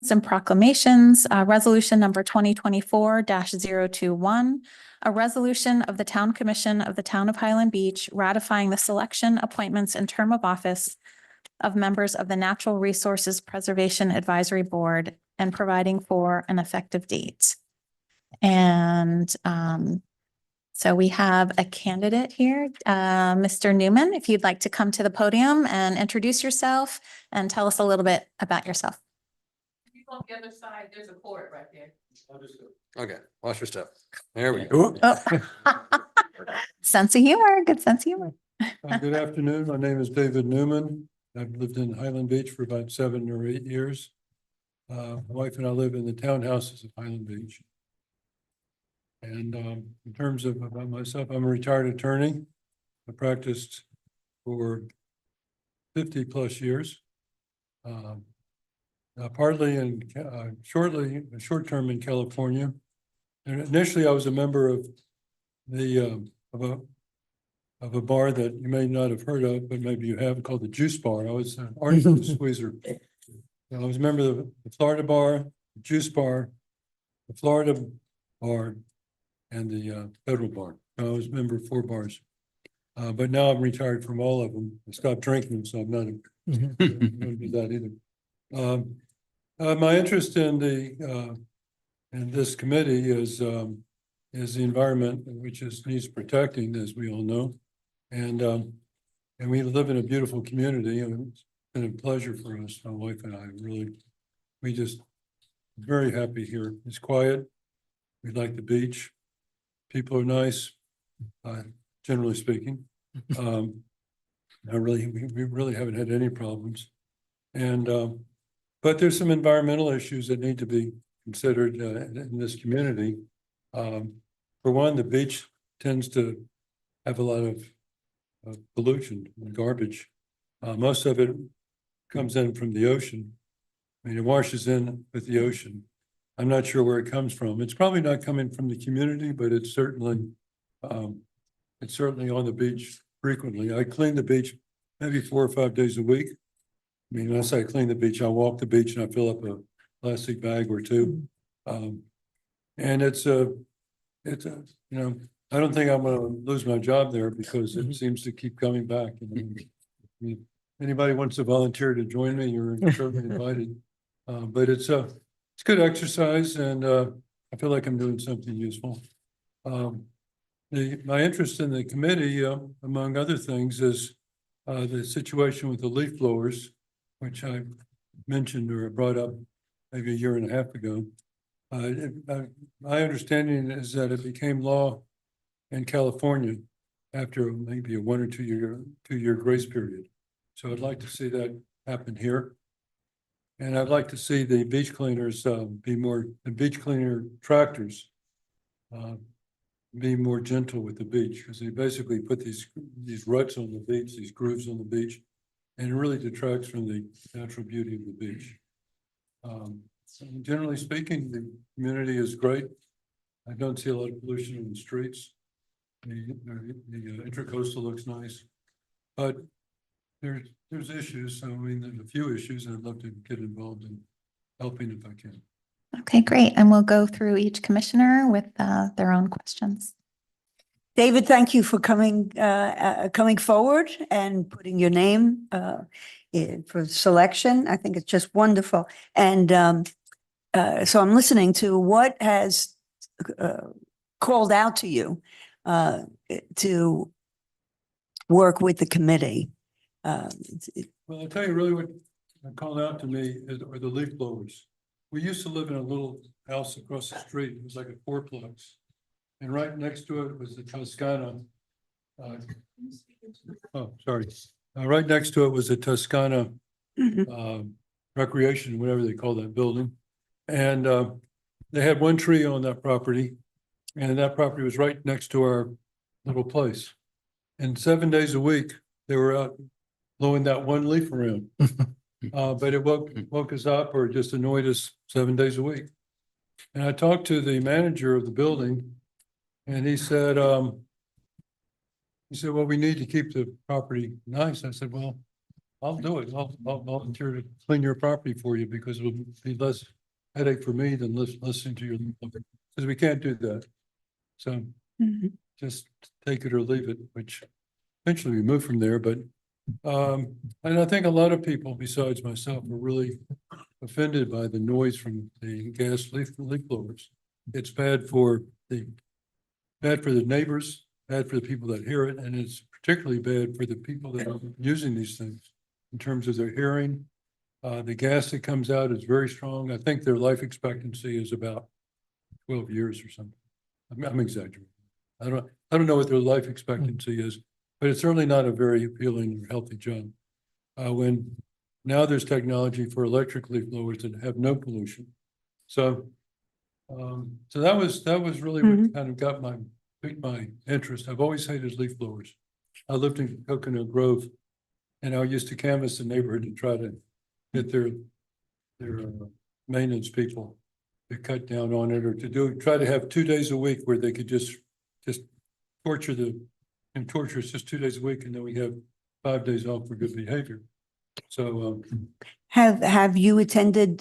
Some proclamations, resolution number 2024-021, a resolution of the Town Commission of the Town of Highland Beach ratifying the selection, appointments, and term of office of members of the Natural Resources Preservation Advisory Board and providing for an effective date. And so we have a candidate here, Mr. Newman, if you'd like to come to the podium and introduce yourself and tell us a little bit about yourself. On the other side, there's a cord right there. Okay, watch your step. There we go. Oh. Sense of humor, good sense of humor. Good afternoon. My name is David Newman. I've lived in Highland Beach for about 7 or 8 years. My wife and I live in the townhouses of Highland Beach. And in terms of about myself, I'm a retired attorney. I practiced for 50 plus years. Partly and short term in California. And initially I was a member of the of a bar that you may not have heard of, but maybe you have, called the Juice Bar. I was an orange juice squeezer. I was a member of the Florida Bar, the Juice Bar, the Florida Bar, and the Federal Bar. I was a member of 4 bars. But now I'm retired from all of them. I stopped drinking, so I'm not going to do that either. My interest in this committee is the environment, which needs protecting, as we all know, and we live in a beautiful community, and it's been a pleasure for us, my wife and I. We just very happy here. It's quiet. We like the beach. People are nice, generally speaking. We really haven't had any problems, and but there's some environmental issues that need to be considered in this community. For one, the beach tends to have a lot of pollution and garbage. Most of it comes in from the ocean. I mean, it washes in with the ocean. I'm not sure where it comes from. It's probably not coming from the community, but it's certainly on the beach frequently. I clean the beach maybe 4 or 5 days a week. I mean, when I say I clean the beach, I walk the beach and I fill up a plastic bag or 2. And it's you know, I don't think I'm going to lose my job there because it seems to keep coming back. Anybody wants to volunteer to join me, you're certainly invited. But it's good exercise, and I feel like I'm doing something useful. My interest in the committee, among other things, is the situation with the leaf blowers, which I mentioned or brought up maybe 1.5 years ago. My understanding is that it became law in California after maybe a 1 or 2 year grace period. So I'd like to see that happen here. And I'd like to see the beach cleaners the beach cleaner tractors be more gentle with the beach, because they basically put these ruts on the beach, these grooves on the beach, and it really detracts from the natural beauty of the beach. Generally speaking, the community is great. I don't see a lot of pollution in the streets. The Intracoastal looks nice, but there's issues. So I mean, there's a few issues, and I'd love to get involved in helping if I can. Okay, great. And we'll go through each commissioner with their own questions. David, thank you for coming forward and putting your name in for selection. I think it's just wonderful. And so I'm listening to what has called out to you to work with the committee. Well, I'll tell you really what called out to me are the leaf blowers. We used to live in a little house across the street. It was like a 4-plex. And right next to it was the Toscana. Right next to it was the Toscana Recreation, whatever they call that building. And they had 1 tree on that property. And that property was right next to our little place. And 7 days a week, they were out blowing that 1 leaf around. But it woke us up or just annoyed us 7 days a week. And I talked to the manager of the building, and he said, well, we need to keep the property nice. I said, well, I'll do it. I'll volunteer to clean your property for you because it'll be less headache for me than listening to your, because we can't do that. So Mhm. just take it or leave it, which eventually we move from there, but and I think a lot of people besides myself are really offended by the noise from the gas leaf blowers. It's bad for the neighbors, bad for the people that hear it, and it's particularly bad for the people that are using these things in terms of their hearing. The gas that comes out is very strong. I think their life expectancy is about 12 years or something. I'm exaggerating. I don't know what their life expectancy is, but it's certainly not a very appealing or healthy job. When now there's technology for electric leaf blowers that have no pollution. So that was really what kind of piqued my interest. I've always hated leaf blowers. I lived in Coconut Grove and I used to canvass the neighborhood to try to get their maintenance people to cut down on it or try to have 2 days a week where they could just torture us just 2 days a week and then we have 5 days off for good behavior. So Have you attended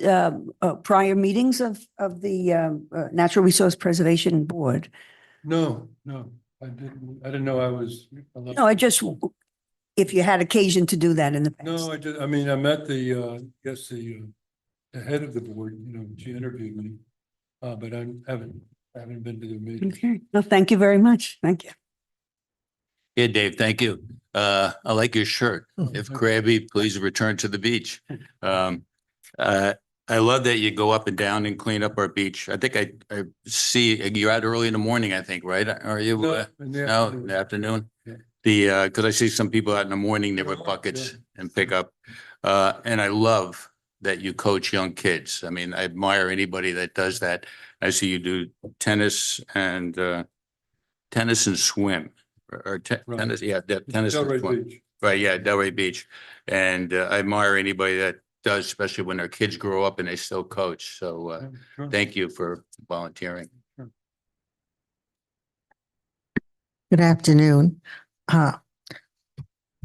prior meetings of the Natural Resource Preservation Board? no, I didn't know I was allowed. No, if you had occasion to do that in the past. No, I mean, I met the head of the board, she interviewed me. But I haven't been to the meeting. Okay, well, thank you very much. Thank you. Yeah, Dave, thank you. I like your shirt. If thank you. crabby, please return to the beach. I love that you go up and down and clean up our beach. I think I see you're out early in the morning, I think, right? Are you? No, in the No, afternoon. in the afternoon? Yeah. Because I see some people out in the morning, they with Yeah, buckets yeah. and pick up. And I love that you coach young kids. I mean, I admire anybody that does that. I see you do tennis and swim or Right. tennis. Yeah, tennis and Delray swim. Beach. Right, yeah, Delray Beach. And I admire anybody that does, especially when their kids grow up and they still coach. So Yeah, sure. thank you for volunteering. Good afternoon.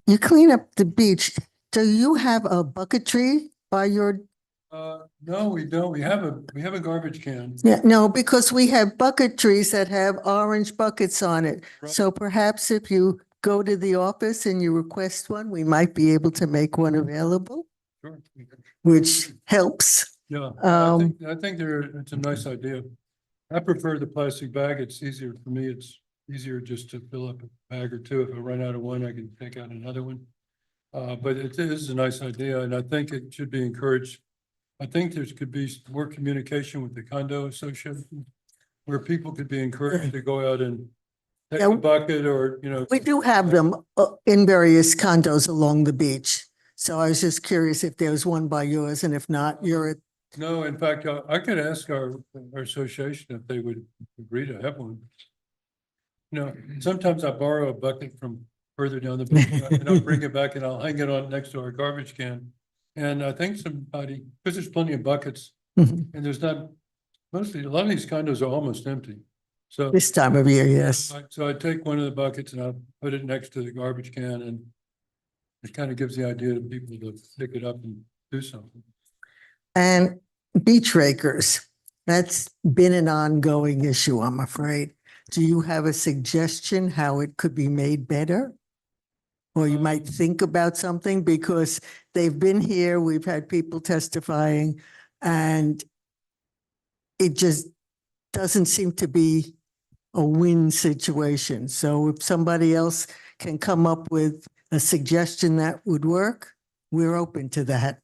You clean up the beach. Do you have a bucket tree by your, No, we don't. We have a garbage can. yeah, no, because we have bucket trees that have orange buckets on it. Right. So perhaps if you go to the office and you request one, we might be able to make one available, Sure. which helps. Yeah, Um, I think it's a nice idea. I prefer the plastic bag. It's easier for me. It's easier just to fill up a bag or two. If I run out of one, I can take out another one. But it is a nice idea and I think it should be encouraged. I think there could be more communication with the condo association where people could be encouraged to go out and take Yeah. a bucket or, We do have them in various condos along the beach. So I was just curious if there was one by yours, and if not, you're at. No, in fact, I could ask our association if they would agree to have one. Sometimes I borrow a bucket from further down the beach and I'll bring it back and I'll hang it on next to our garbage can. And I think somebody, because there's plenty of buckets and there's not, mostly, a lot of these condos are almost empty. So, This time of year, yes. so I take one of the buckets and I'll put it next to the garbage can and it kind of gives the idea to people to pick it up and do something. And beach rakers, that's been an ongoing issue, I'm afraid. Do you have a suggestion how it could be made better? Or you might think about something, because they've been here, we've had people testifying, and it just doesn't seem to be a win situation. So if somebody else can come up with a suggestion that would work, we're open to that.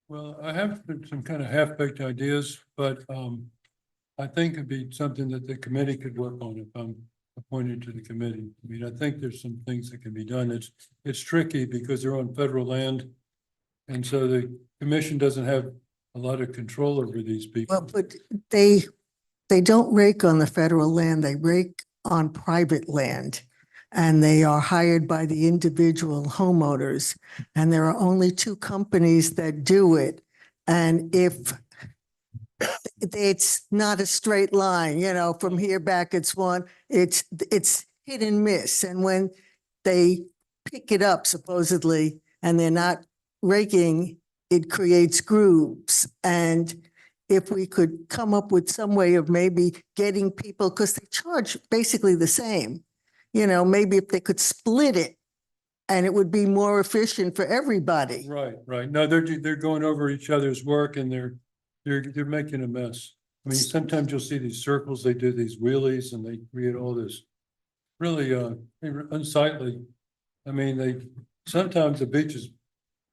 Well, I have some kind of half-baked ideas, but I think it'd be something that the committee could work on if I'm appointed to the committee. I mean, I think there's some things that can be done. It's tricky because they're on federal land. And so the commission doesn't have a lot of control over these people. Well, but they don't rake on the federal land, they rake on private land. And they are hired by the individual homeowners. And there are only 2 companies that do it. And if it's not a straight line, from here back, it's one, it's hit and miss. And when they pick it up supposedly, and they're not raking, it creates grooves. And if we could come up with some way of maybe getting people, because they charge basically the same, you know, maybe if they could split it and it would be more efficient for everybody. Right, right. No, they're going over each other's work and they're making a mess. I mean, sometimes you'll see these circles, they do these wheelies and they create all this really unsightly. I mean, sometimes the beach is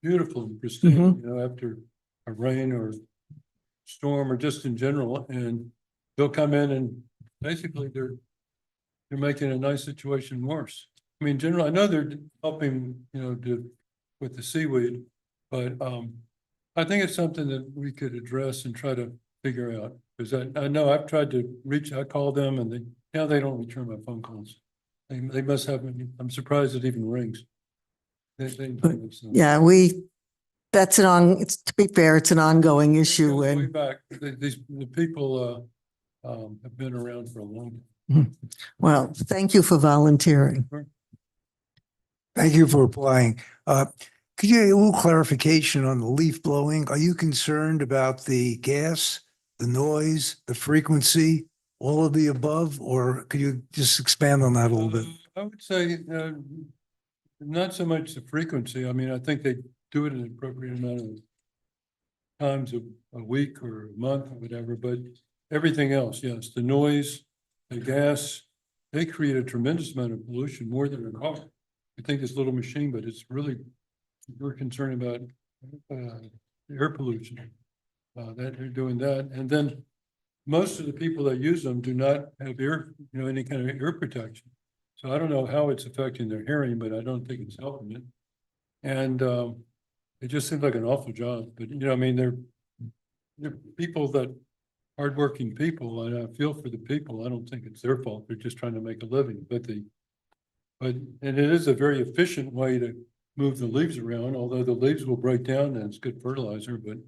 beautiful and pristine, you know, after a rain or storm or just in general, and they'll come in and basically they're making a nice situation worse. I mean, generally, I know they're helping, you know, with the seaweed, but I think it's something that we could address and try to figure out. Because I know I've tried to I call them and they don't return my phone calls. They must have, I'm surprised it even rings. Yeah, it's, to be fair, it's an ongoing issue Way and back, the people have been around for a long time. well, thank you for volunteering. Thank you for applying. Could you get a little clarification on the leaf blowing? Are you concerned about the gas, the noise, the frequency, all of the above, or could you just expand on that a little bit? I would say, not so much the frequency. I mean, I think they do it an appropriate amount of times a week or a month or whatever, but everything else, yes, the noise, the gas, they create a tremendous amount of pollution, more than a car. I think this little machine, but it's really, we're concerned about air pollution. That they're doing that. And then most of the people that use them do not have any kind of ear protection. So I don't know how it's affecting their hearing, but I don't think it's helping it. And it just seems like an awful job, but I mean, they're people hardworking people, and I feel for the people. I don't think it's their fault. They're just trying to make a living, and it is a very efficient way to move the leaves around, although the leaves will break down and it's good fertilizer, but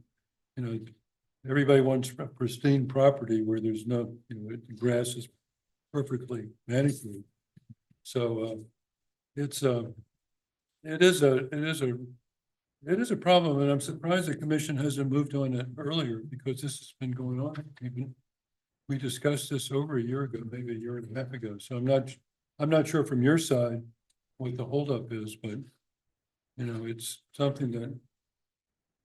everybody wants pristine property where there's no, the grass is perfectly manicured. So it is a problem, and I'm surprised the commission hasn't moved on it earlier, because this has been going on. We discussed this over a year ago, maybe a year and a half ago. So I'm not sure from your side what the holdup is, but it's something that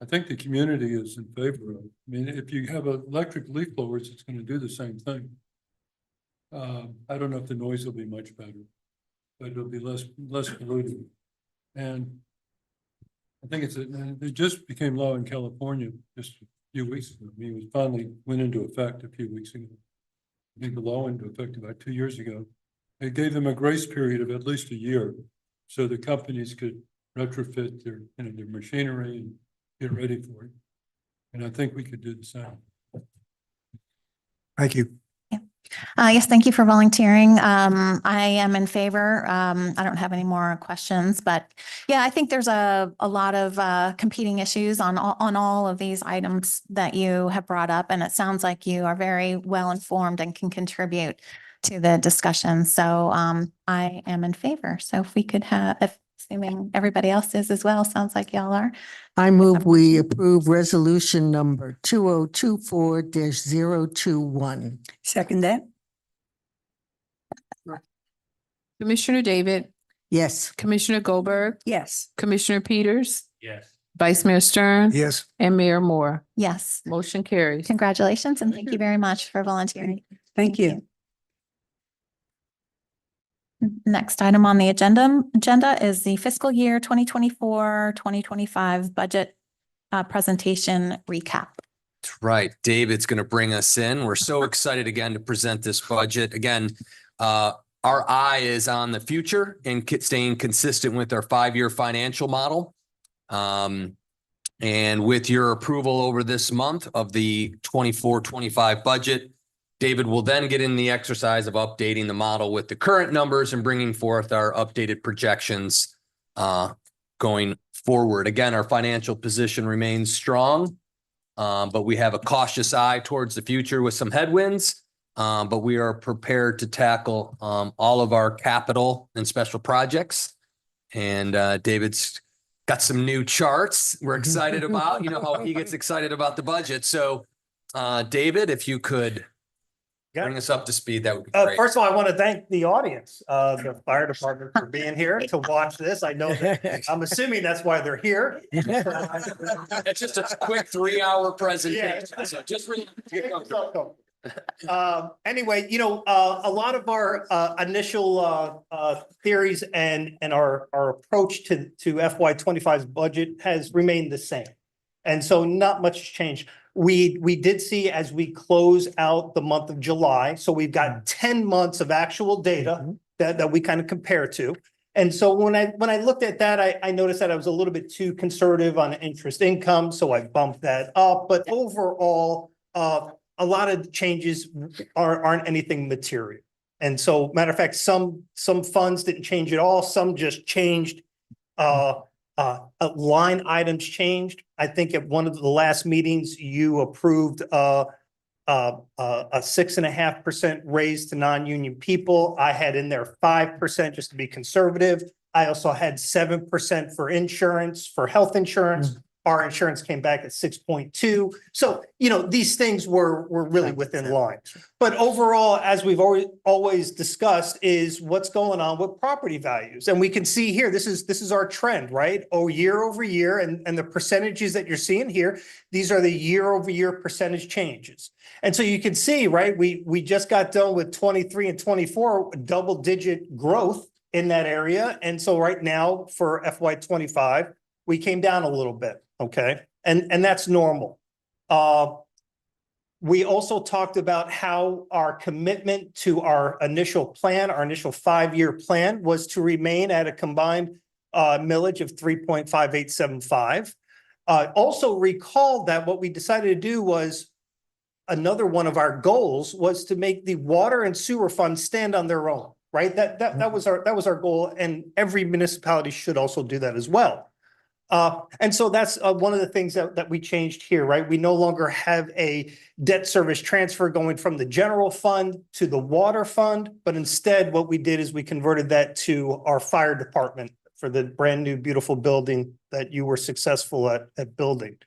I think the community is in favor of. I mean, if you have electric leaf blowers, it's going to do the same thing. I don't know if the noise will be much better, but it'll be less polluting. And I think it just became law in California just a few weeks ago. I mean, it finally went into effect a few weeks ago. I think the law went into effect about 2 years ago. It gave them a grace period of at least a year, so the companies could retrofit their machinery and get ready for it. And I think we could do the same. Thank you. Yes, thank you for volunteering. I am in favor. I don't have any more questions, but yeah, I think there's a lot of competing issues on all of these items that you have brought up, and it sounds like you are very well informed and can contribute to the discussion. So I am in favor. So if we could have, assuming everybody else is as well, sounds like y'all are. I move we approve resolution number 2024-021. Second that? Commissioner David, Yes. Commissioner Goldberg, Yes. Commissioner Peters, Yes. Vice Mayor Stern, Yes. and Mayor Moore. Yes, Motion carries. congratulations, and thank you very much for volunteering. Thank you. Next item on the agenda is the fiscal year 2024-2025 budget presentation recap. That's right. David's going to bring us in. We're so excited again to present this budget. Again, our eye is on the future and staying consistent with our 5-year financial model. And with your approval over this month of the 24-25 budget, David will then get in the exercise of updating the model with the current numbers and bringing forth our updated projections going forward. Again, our financial position remains strong, but we have a cautious eye towards the future with some headwinds, but we are prepared to tackle all of our capital and special projects. And David's got some new charts we're excited about. You know how he gets excited about the budget. So, David, if you could bring us up to speed, that would be great. First of all, I want to thank the audience, the fire department for being here to watch this. I know that, I'm assuming that's why they're here. It's just a quick 3-hour presentation. So just really. Anyway, a lot of our initial theories and our approach to FY 25's budget has remained the same. And so not much has changed. We did see as we close out the month of July, so we've got 10 months of actual data that we kind of compare to. And so when I looked at that, I noticed that I was a little bit too conservative on interest income, so I bumped that up. But overall, a lot of changes aren't anything material. And so, matter of fact, some funds didn't change at all. Some just changed. Line items changed. I think at one of the last meetings, you approved a 6.5% raise to non-union people. I had in there 5% just to be conservative. I also had 7% for insurance, for health insurance. Our insurance came back at 6.2. So, these things were really within line. But overall, as we've always discussed, is what's going on with property values. And we can see here, this is our trend, right? Oh, year over year. And the percentages that you're seeing here, these are the year over year percentage changes. And so you can see, right, we just got done with 23 and 24, double digit growth in that area. And so right now for FY 25, we came down a little bit. Okay. And that's normal. We also talked about how our commitment to our initial plan, our initial 5-year plan, was to remain at a combined millage of 3.5875. Also recall that what we decided to do was another one of our goals was to make the water and sewer funds stand on their own, right? That was our goal, and every municipality should also do that as well. And so that's one of the things that we changed here, right? We no longer have a debt service transfer going from the general fund to the water fund, but instead what we did is we converted that to our fire department for the brand new beautiful building that you were successful at building.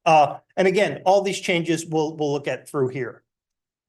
And again, all these changes we'll look at through here.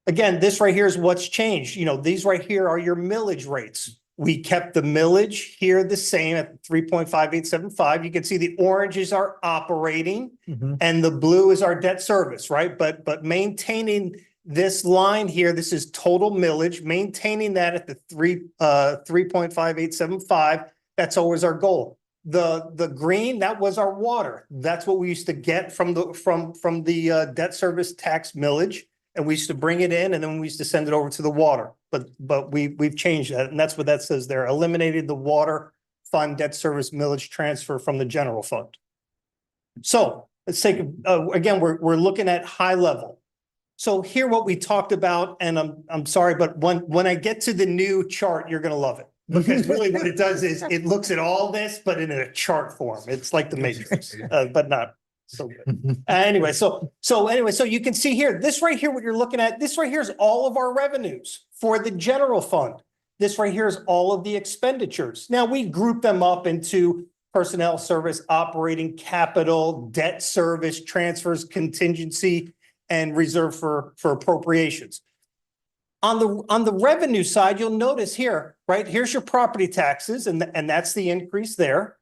Again, this right here is what's changed. These right here are your millage rates. We kept the millage here the same at 3.5875. You can see the oranges are operating and the blue is our debt service, right? But maintaining this line here, this is total millage, maintaining that at the 3.5875. That's always our goal. The green, that was our water. That's what we used to get from the debt service tax millage. And we used to bring it in and then we used to send it over to the water. But we've changed that. And that's what that says there. Eliminated the water fund debt service millage transfer from the general fund. So let's take, again, we're looking at high level. So here what we talked about, and I'm sorry, but when I get to the new chart, you're going to love it. Because really what it does is it looks at all this, but in a chart form. It's like the Matrix, but not so good. Anyway, so you can see here, this right here, what you're looking at, this right here is all of our revenues for the general fund. This right here is all of the expenditures. Now we group them up into personnel service, operating, capital, debt service, transfers, contingency, and reserve for appropriations. On the revenue side, you'll notice here, right? Here's your property taxes, and that's the increase there.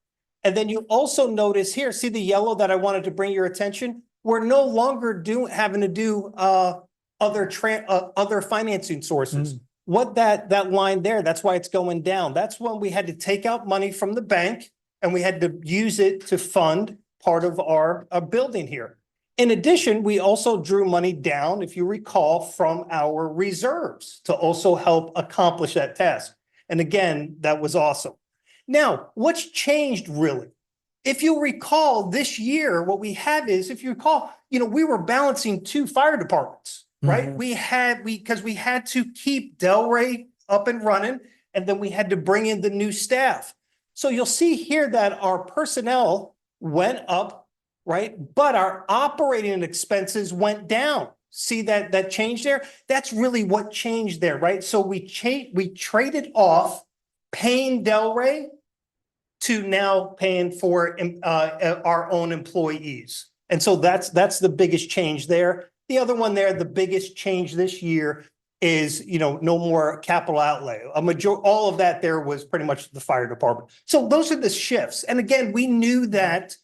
And then you also notice here, see the yellow that I wanted to bring your attention? We're no longer having to do other financing sources. What that line there, that's why it's going down. That's when we had to take out money from the bank and we had to use it to fund part of our building here. In addition, we also drew money down, if you recall, from our reserves to also help accomplish that task. And again, that was awesome. Now, what's changed really? If you recall this year, what we have is, if you recall, we were balancing 2 fire departments, right? Because we had to keep Delray up and running, and then we had to bring in the new staff. So you'll see here that our personnel went up, right? But our operating expenses went down. See that change there? That's really what changed there, right? So we traded off paying Delray to now paying for our own employees. And so that's the biggest change there. The other one there, the biggest change this year is, no more capital outlay. All of that there was pretty much the fire department. So those are the shifts. And again, we knew that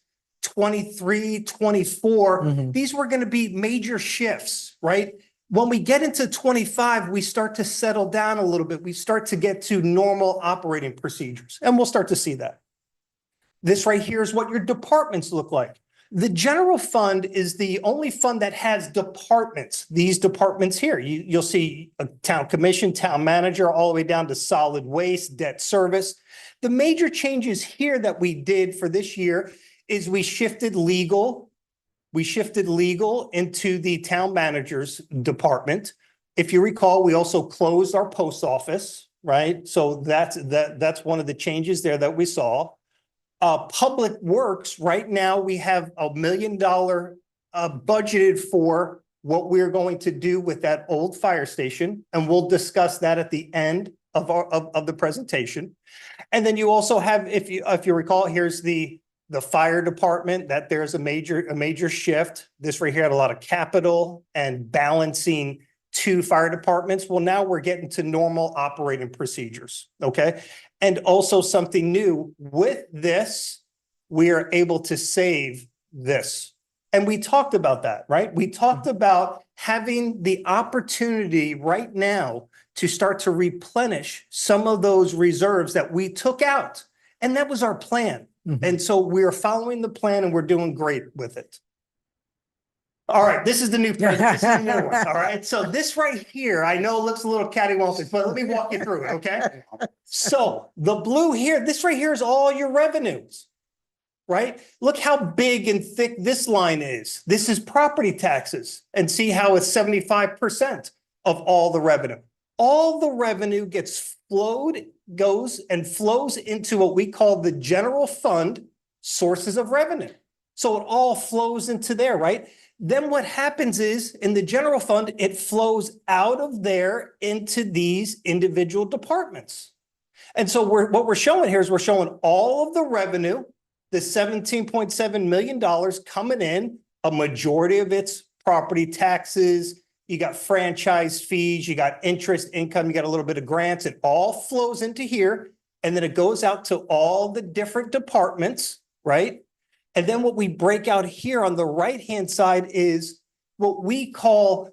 23, 24, Mhm. these were going to be major shifts, right? When we get into 25, we start to settle down a little bit. We start to get to normal operating procedures, and we'll start to see that. This right here is what your departments look like. The general fund is the only fund that has departments. These departments here, you'll see a town commission, town manager, all the way down to solid waste, debt service. The major changes here that we did for this year is we shifted legal into the town manager's department. If you recall, we also closed our post office, right? So that's one of the changes there that we saw. Public Works, right now, we have $1 million budgeted for what we're going to do with that old fire station, and we'll discuss that at the end of the presentation. And then you also have, if you recall, here's the fire department, that there's a major shift. This right here had a lot of capital and balancing two fire departments. Well, now we're getting to normal operating procedures, okay? And also something new with this, we are able to save this. And we talked about that, right? We talked about having the opportunity right now to start to replenish some of those reserves that we took out. And that was our plan. And so we're following the plan and we're doing great with it. All right, this is the new plan. This is the new one. All right, so this right here, I know it looks a little cattywampus, but let me walk you through it, okay? So the blue here, this right here is all your revenues, right? Look how big and thick this line is. This is property taxes, and see how it's 75% of all the revenue. All the revenue goes and flows into what we call the general fund sources of revenue. So it all flows into there, right? Then what happens is in the general fund, it flows out of there into these individual departments. And so what we're showing here is we're showing all of the revenue, the $17.7 million coming in, a majority of it's property taxes, you got franchise fees, you got interest income, you got a little bit of grants. It all flows into here. And then it goes out to all the different departments, right? And then what we break out here on the right-hand side is what we call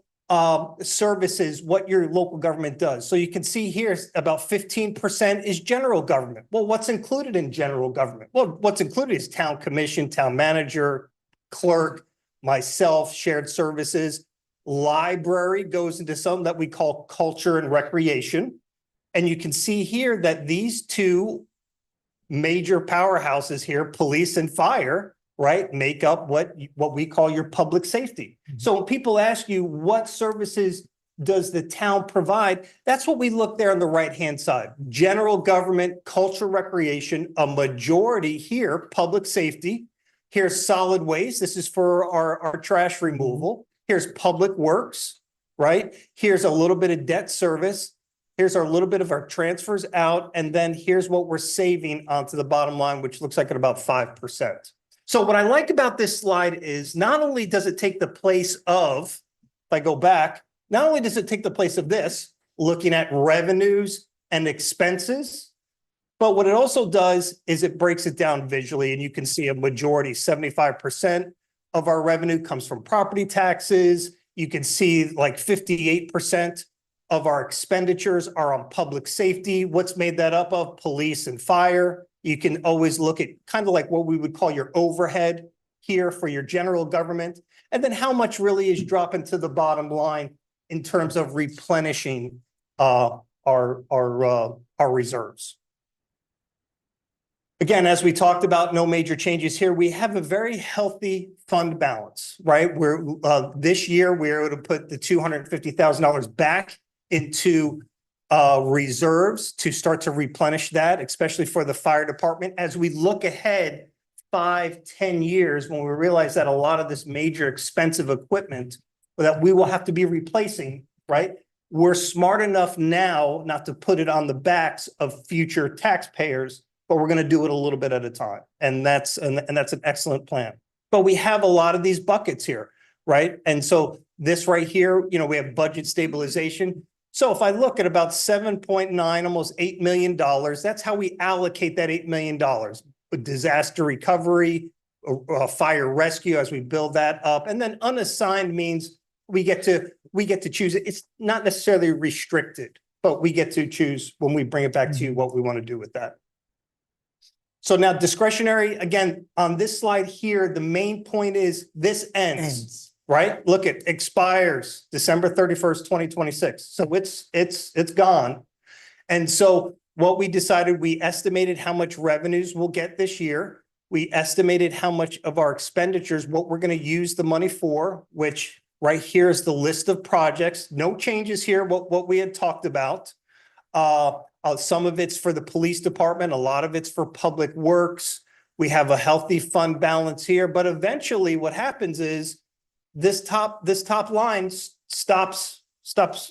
services, what your local government does. So you can see here about 15% is general government. Well, what's included in general government? Well, what's included is town commission, town manager, clerk, myself, shared services. Library goes into something that we call culture and recreation. And you can see here that these two major powerhouses here, police and fire, right, make up what we call your public safety. So when people ask you what services does the town provide, that's what we look there on the right-hand side. General government, culture, recreation, a majority here, public safety. Here's solid waste. This is for our trash removal. Here's public works, right? Here's a little bit of debt service. Here's a little bit of our transfers out. And then here's what we're saving onto the bottom line, which looks like at about 5%. So what I like about this slide is not only does it take the place of, if I go back, not only does it take the place of this, looking at revenues and expenses, but what it also does is it breaks it down visually, and you can see a majority, 75% of our revenue comes from property taxes. You can see like 58% of our expenditures are on public safety. What's made that up of? Police and fire. You can always look at kind of like what we would call your overhead here for your general government. And then how much really is dropping to the bottom line in terms of replenishing our reserves. Again, as we talked about, no major changes here. We have a very healthy fund balance, right? We're this year we're able to put the $250,000 back into reserves to start to replenish that, especially for the fire department. As we look ahead 5-10 years, when we realize that a lot of this major expensive equipment that we will have to be replacing, right? We're smart enough now not to put it on the backs of future taxpayers, but we're going to do it a little bit at a time. And that's an excellent plan. But we have a lot of these buckets here, right? And so this right here, you know, we have budget stabilization. So if I look at about 7.9, almost $8 million, that's how we allocate that $8 million. Disaster recovery, fire rescue as we build that up. And then unassigned means we get to choose it. It's not necessarily restricted, but we get to choose when we bring it back to you what we want to do with that. So now discretionary, again, on this slide here, the main point is this ends, right? Look, it expires December 31st, 2026. So it's gone. And so what we decided, we estimated how much revenues we'll get this year. We estimated how much of our expenditures, what we're going to use the money for, which right here is the list of projects. No changes here, what we had talked about. Some of it's for the police department. A lot of it's for public works. We have a healthy fund balance here, but eventually what happens is this top line stops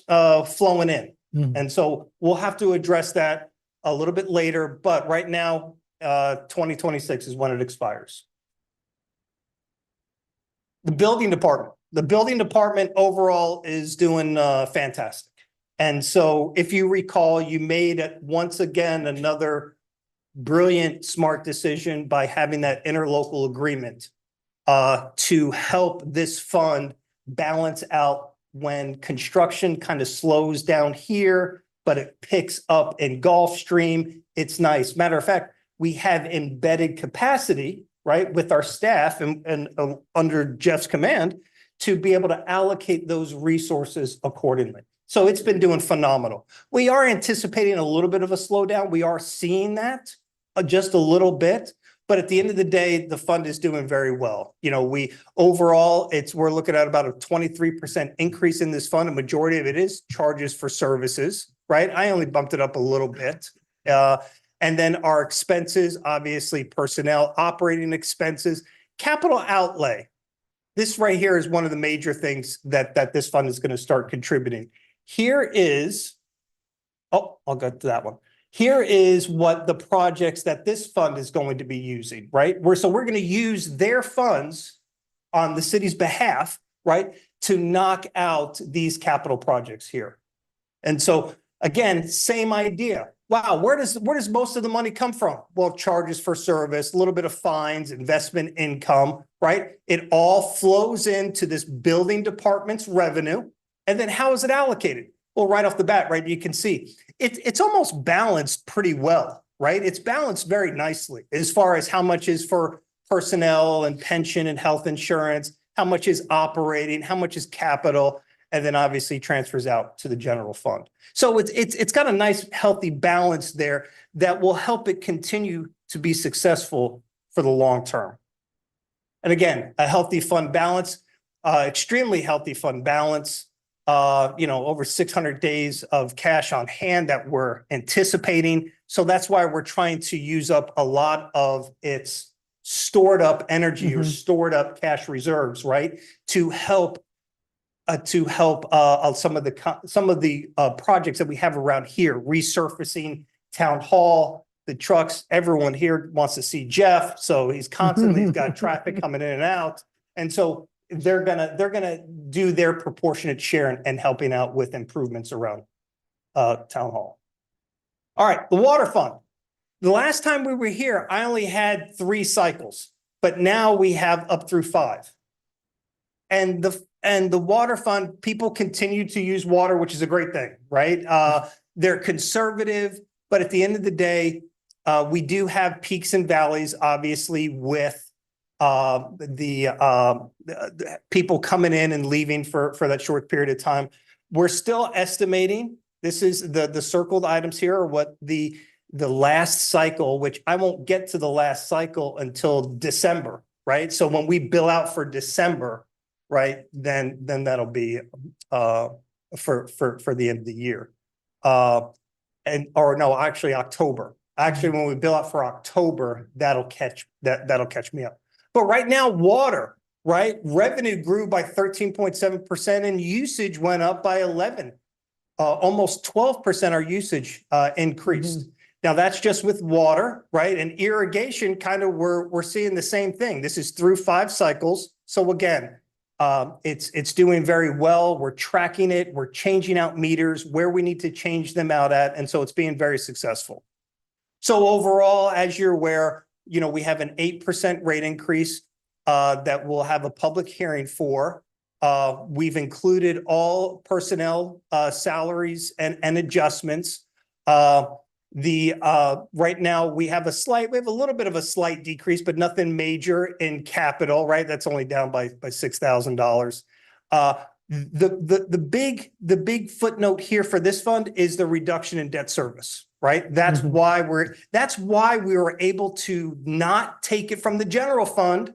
flowing in. And so we'll have to address that a little bit later, but right now, 2026 is when it expires. The building department overall is doing fantastic. And so if you recall, you made once again another brilliant, smart decision by having that interlocal agreement to help this fund balance out when construction kind of slows down here, but it picks up in Gulfstream. It's nice. Matter of fact, we have embedded capacity, right, with our staff and under Jeff's command to be able to allocate those resources accordingly. So it's been doing phenomenal. We are anticipating a little bit of a slowdown. We are seeing that just a little bit, but at the end of the day, the fund is doing very well. You know, we're looking at about a 23% increase in this fund. A majority of it is charges for services, right? I only bumped it up a little bit. And then our expenses, obviously personnel, operating expenses, capital outlay. This right here is one of the major things that this fund is going to start contributing. Here is, I'll go to that one. Here is what the projects that this fund is going to be using, right? We're going to use their funds on the city's behalf, right, to knock out these capital projects here. And so again, same idea. Wow, where does most of the money come from? Well, charges for service, a little bit of fines, investment income, right? It all flows into this building department's revenue. And then how is it allocated? Well, right off the bat, right, you can see it's almost balanced pretty well, right? It's balanced very nicely as far as how much is for personnel and pension and health insurance, how much is operating, how much is capital, and then obviously transfers out to the general fund. So it's got a nice healthy balance there that will help it continue to be successful for the long term. And again, a healthy fund balance, extremely healthy fund balance, over 600 days of cash on hand that we're anticipating. So that's why we're trying to use up a lot of its stored up energy or stored up cash reserves, right? To help some of the projects that we have around here, resurfacing town hall, the trucks. Everyone here wants to see Jeff, so he's got traffic coming in and out, and so they're gonna do their proportionate share and helping out with improvements around town hall. All right, the water fund. The last time we were here, I only had 3 cycles, but now we have up through 5. And the water fund, people continue to use water, which is a great thing, right? They're conservative, but at the end of the day, we do have peaks and valleys, obviously, with the people coming in and leaving for that short period of time. We're still estimating, this is the circled items here are what the last cycle, which I won't get to the last cycle until December, right? So when we bill out for December, right, then that'll be for the end of the year. Actually October. Actually, when we bill out for October, that'll catch me up. But right now, water, right? Revenue grew by 13.7% and usage went up by 11. Almost 12% our usage increased. Now that's just with water, right? And irrigation kind of we're seeing the same thing. This is through 5 cycles. So again, it's doing very well. We're tracking it. We're changing out meters where we need to change them out at. And so it's being very successful. So overall, as you're aware, we have an 8% rate increase that we'll have a public hearing for. We've included all personnel salaries and adjustments. Right now we have a little bit of a slight decrease, but nothing major in capital, right? That's only down by $6,000. The big footnote here for this fund is the reduction in debt service, right? That's why we were able to not take it from the general fund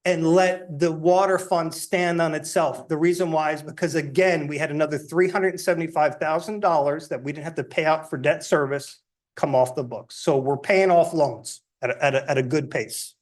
and let the water fund stand on itself. The reason why is because, again, we had another $375,000 that we didn't have to pay out for debt service come off the books. So we're paying off loans at a good pace.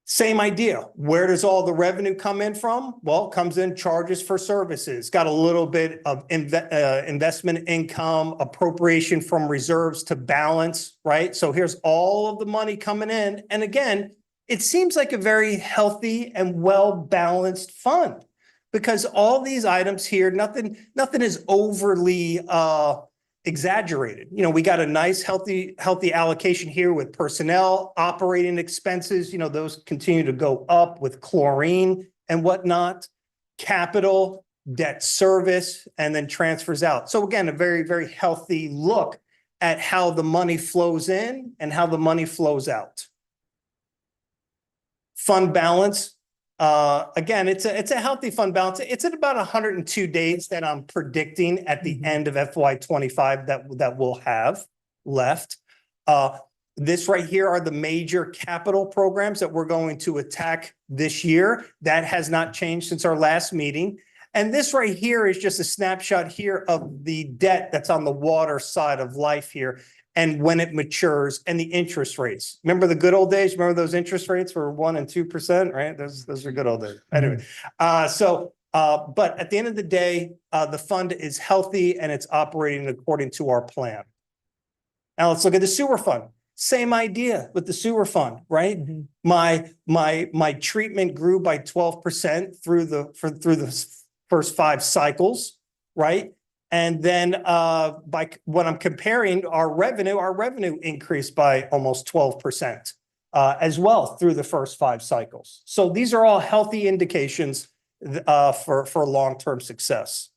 Same idea. Where does all the revenue come in from? Well, it comes in charges for services. Got a little bit of investment income, appropriation from reserves to balance, right? So here's all of the money coming in. And again, it seems like a very healthy and well-balanced fund because all these items here, nothing is overly exaggerated. We got a nice, healthy allocation here with personnel, operating expenses, those continue to go up with chlorine and whatnot, capital, debt service, and then transfers out. So again, a very, very healthy look at how the money flows in and how the money flows out. Fund balance. Again, it's a healthy fund balance. It's at about 102 days that I'm predicting at the end of FY25 that we'll have left. This right here are the major capital programs that we're going to attack this year. That has not changed since our last meeting. And this right here is just a snapshot here of the debt that's on the water side of life here. And when it matures and the interest rates. Remember the good old days? Remember those interest rates were 1% and 2%, right? Those are good old days. Anyway, but at the end of the day, the fund is healthy and it's operating according to our plan. Now let's look at the sewer fund. Same idea with the sewer fund, right? My treatment grew by 12% through the first 5 cycles, right? And then by when I'm comparing our revenue increased by almost 12% as well through the first 5 cycles. So these are all healthy indications for long-term success.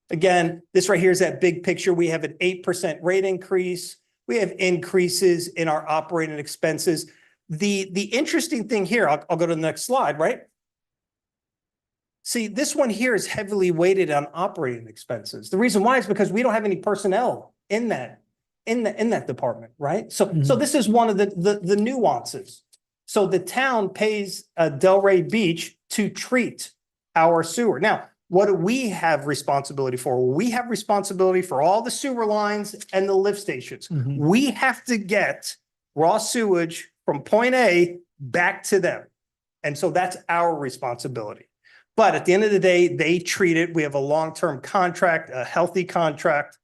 Again, this right here is that big picture. We have an 8% rate increase. We have increases in our operating expenses. The interesting thing here, I'll go to the next slide, right? See, this one here is heavily weighted on operating expenses. The reason why is because we don't have any personnel in that department, right? So this is one of the nuances. So the town pays Delray Beach to treat our sewer. Now, what do we have responsibility for? We have responsibility for all the sewer lines and the lift stations. We have to get raw sewage from point A back to them. And so that's our responsibility. But at the end of the day, they treat it. We have a long-term contract, a healthy contract.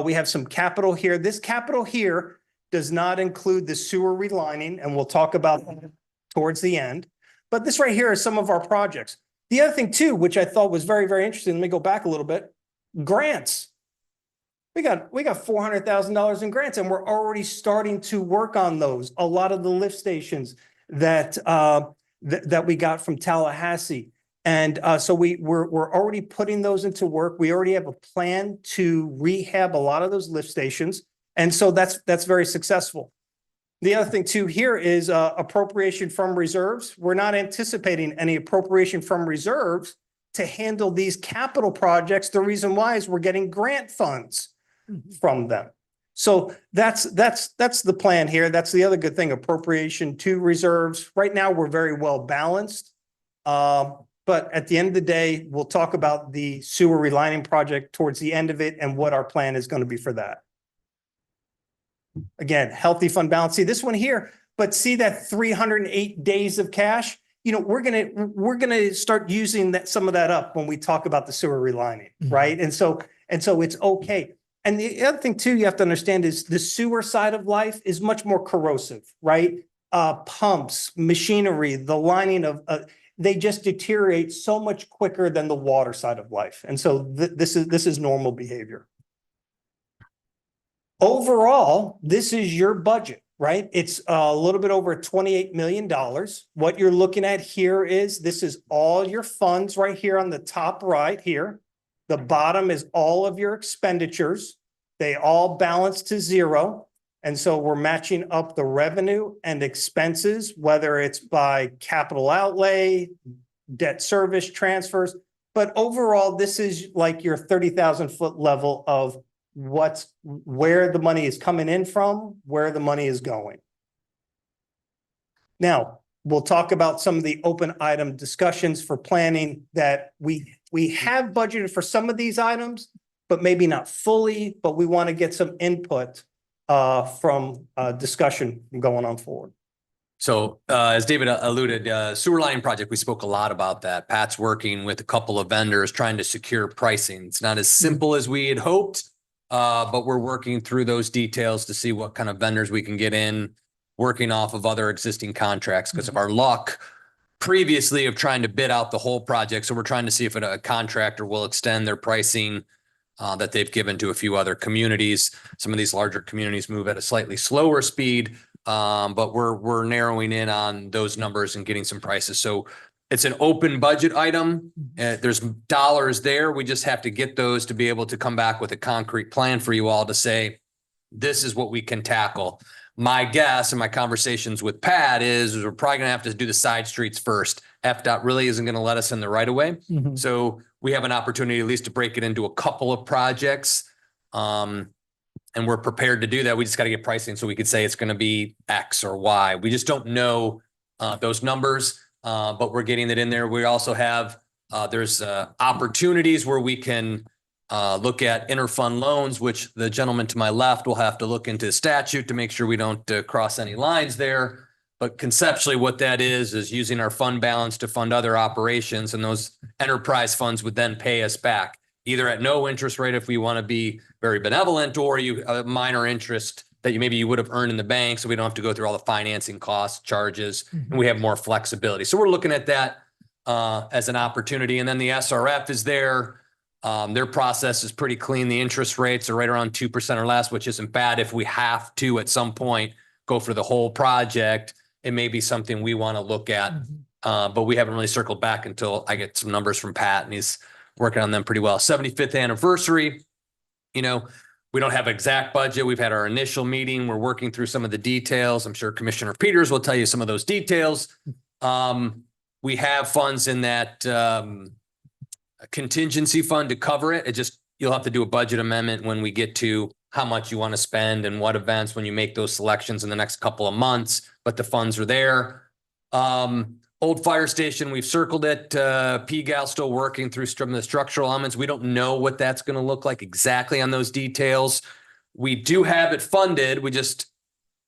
We have some capital here. This capital here does not include the sewer relining, and we'll talk about that towards the end. But this right here is some of our projects. The other thing too, which I thought was very, very interesting, let me go back a little bit, grants. We got $400,000 in grants, and we're already starting to work on those. A lot of the lift stations that we got from Tallahassee. And so we're already putting those into work. We already have a plan to rehab a lot of those lift stations. And so that's very successful. The other thing too here is appropriation from reserves. We're not anticipating any appropriation from reserves to handle these capital projects. The reason why is we're getting grant funds from them. So that's the plan here. That's the other good thing, appropriation to reserves. Right now, we're very well balanced. But at the end of the day, we'll talk about the sewer relining project towards the end of it and what our plan is going to be for that. Again, healthy fund balance. See this one here, but see that 308 days of cash? We're gonna start using some of that up when we talk about the sewer relining, right? And so it's okay. And the other thing too, you have to understand is the sewer side of life is much more corrosive, right? Pumps, machinery, the lining of, they just deteriorate so much quicker than the water side of life. And so this is normal behavior. Overall, this is your budget, right? It's a little bit over $28 million. What you're looking at here is, this is all your funds right here on the top right here. The bottom is all of your expenditures. They all balance to zero. And so we're matching up the revenue and expenses, whether it's by capital outlay, debt service transfers. But overall, this is like your 30,000-foot level of where the money is coming in from, where the money is going. Now, we'll talk about some of the open item discussions for planning that we have budgeted for some of these items, but maybe not fully, but we want to get some input from discussion going on forward. So as David alluded, sewer line project, we spoke a lot about that. Pat's working with a couple of vendors trying to secure pricing. It's not as simple as we had hoped, but we're working through those details to see what kind of vendors we can get in, working off of other existing contracts because of our luck previously of trying to bid out the whole project. So we're trying to see if a contractor will extend their pricing that they've given to a few other communities. Some of these larger communities move at a slightly slower speed, but we're narrowing in on those numbers and getting some prices. So it's an open budget item. There's dollars there. We just have to get those to be able to come back with a concrete plan for you all to say, this is what we can tackle. My guess and my conversations with Pat is we're probably going to have to do the side streets first. FDOT really isn't going to let us in the right of way. So we have an opportunity at least to break it into a couple of projects. And we're prepared to do that. We just got to get pricing so we could say it's going to be X or Y. We just don't know those numbers, but we're getting it in there. We also have, there's opportunities where we can look at interfund loans, which the gentleman to my left will have to look into statute to make sure we don't cross any lines there. But conceptually what that is using our fund balance to fund other operations, and those enterprise funds would then pay us back either at no interest rate if we want to be very benevolent, or a minor interest that you would have earned in the bank. So we don't have to go through all the financing costs, charges, and we have more flexibility. So we're looking at that as an opportunity. And then the SRF is there. Their process is pretty clean. The interest rates are right around 2% or less, which isn't bad. If we have to, at some point, go for the whole project, it may be something we want to look at. But we haven't really circled back until I get some numbers from Pat, and he's working on them pretty well. 75th anniversary, we don't have exact budget. We've had our initial meeting. We're working through some of the details. I'm sure Commissioner Peters will tell you some of those details. We have funds in that contingency fund to cover it. You'll have to do a budget amendment when we get to how much you want to spend and what events when you make those selections in the next couple of months, but the funds are there. Old fire station, we've circled it. PGAL still working through some of the structural elements. We don't know what that's going to look like exactly on those details. We do have it funded.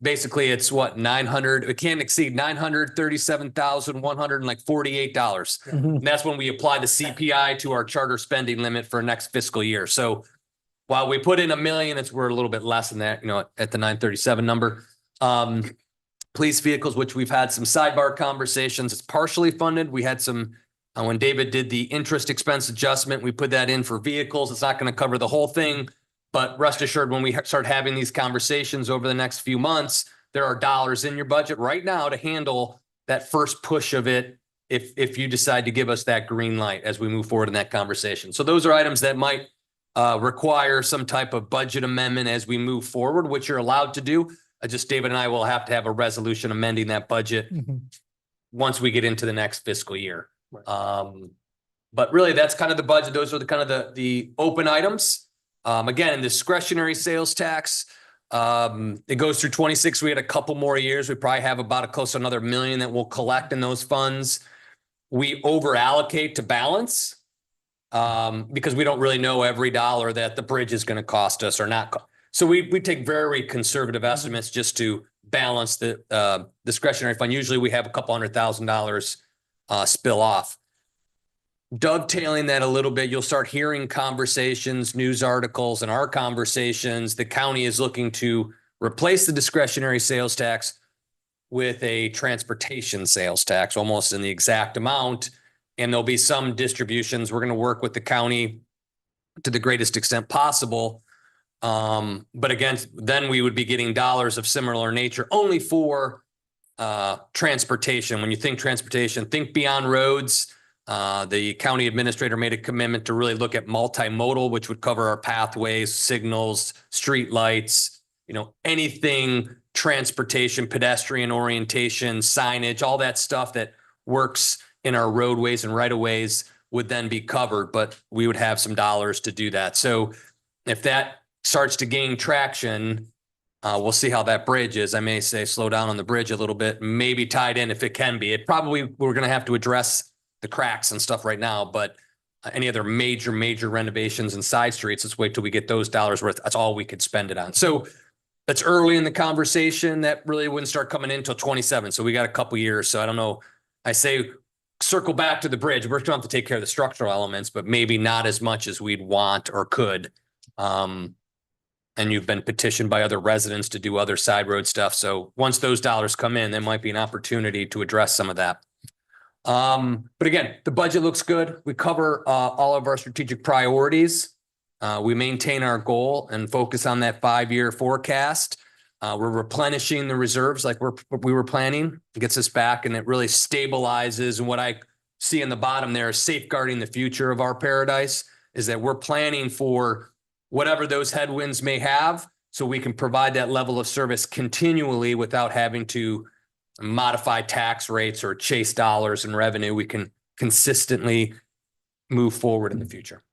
Basically it's what, 900, it can't exceed $937,148. And that's when we apply the CPI to our charter spending limit for next fiscal year. So while we put in $1 million, we're a little bit less than that, at the 937 number. Police vehicles, which we've had some sidebar conversations, it's partially funded. We had some, when David did the interest expense adjustment, we put that in for vehicles. It's not going to cover the whole thing, but rest assured, when we start having these conversations over the next few months, there are dollars in your budget right now to handle that first push of it if you decide to give us that green light as we move forward in that conversation. So those are items that might require some type of budget amendment as we move forward, which you're allowed to do. David and I will have to have a resolution amending that budget once we get into the next fiscal year. Right. But really, that's kind of the budget. Those are the open items. Again, in discretionary sales tax, it goes through 26. We had a couple more years. We probably have about close to another $1 million that we'll collect in those funds. We over allocate to balance because we don't really know every dollar that the bridge is going to cost us or not. So we take very conservative estimates just to balance the discretionary fund. Usually we have a couple $100,000 spill off. dovetailing that a little bit, you'll start hearing conversations, news articles, and our conversations. The county is looking to replace the discretionary sales tax with a transportation sales tax, almost in the exact amount. And there'll be some distributions. We're going to work with the county to the greatest extent possible. But again, then we would be getting dollars of similar nature only for transportation. When you think transportation, think beyond roads. The county administrator made a commitment to really look at multimodal, which would cover our pathways, signals, street lights, anything transportation, pedestrian orientation, signage, all that stuff that works in our roadways and right-of-ways would then be covered, but we would have some dollars to do that. So if that starts to gain traction, we'll see how that bridge is. I may say slow down on the bridge a little bit, maybe tied in if it can be. It probably, we're going to have to address the cracks and stuff right now, but any other major renovations and side streets, let's wait till we get those dollars worth. That's all we could spend it on. So that's early in the conversation. That really wouldn't start coming in until 27. So we got a couple years. So I don't know. I say circle back to the bridge. We're going to have to take care of the structural elements, but maybe not as much as we'd want or could. And you've been petitioned by other residents to do other side road stuff. So once those dollars come in, there might be an opportunity to address some of that. But again, the budget looks good. We cover all of our strategic priorities. We maintain our goal and focus on that 5-year forecast. We're replenishing the reserves like we were planning. It gets us back and it really stabilizes. And what I see in the bottom there is safeguarding the future of our paradise, is that we're planning for whatever those headwinds may have, so we can provide that level of service continually without having to modify tax rates or chase dollars and revenue. We can consistently move forward in the future.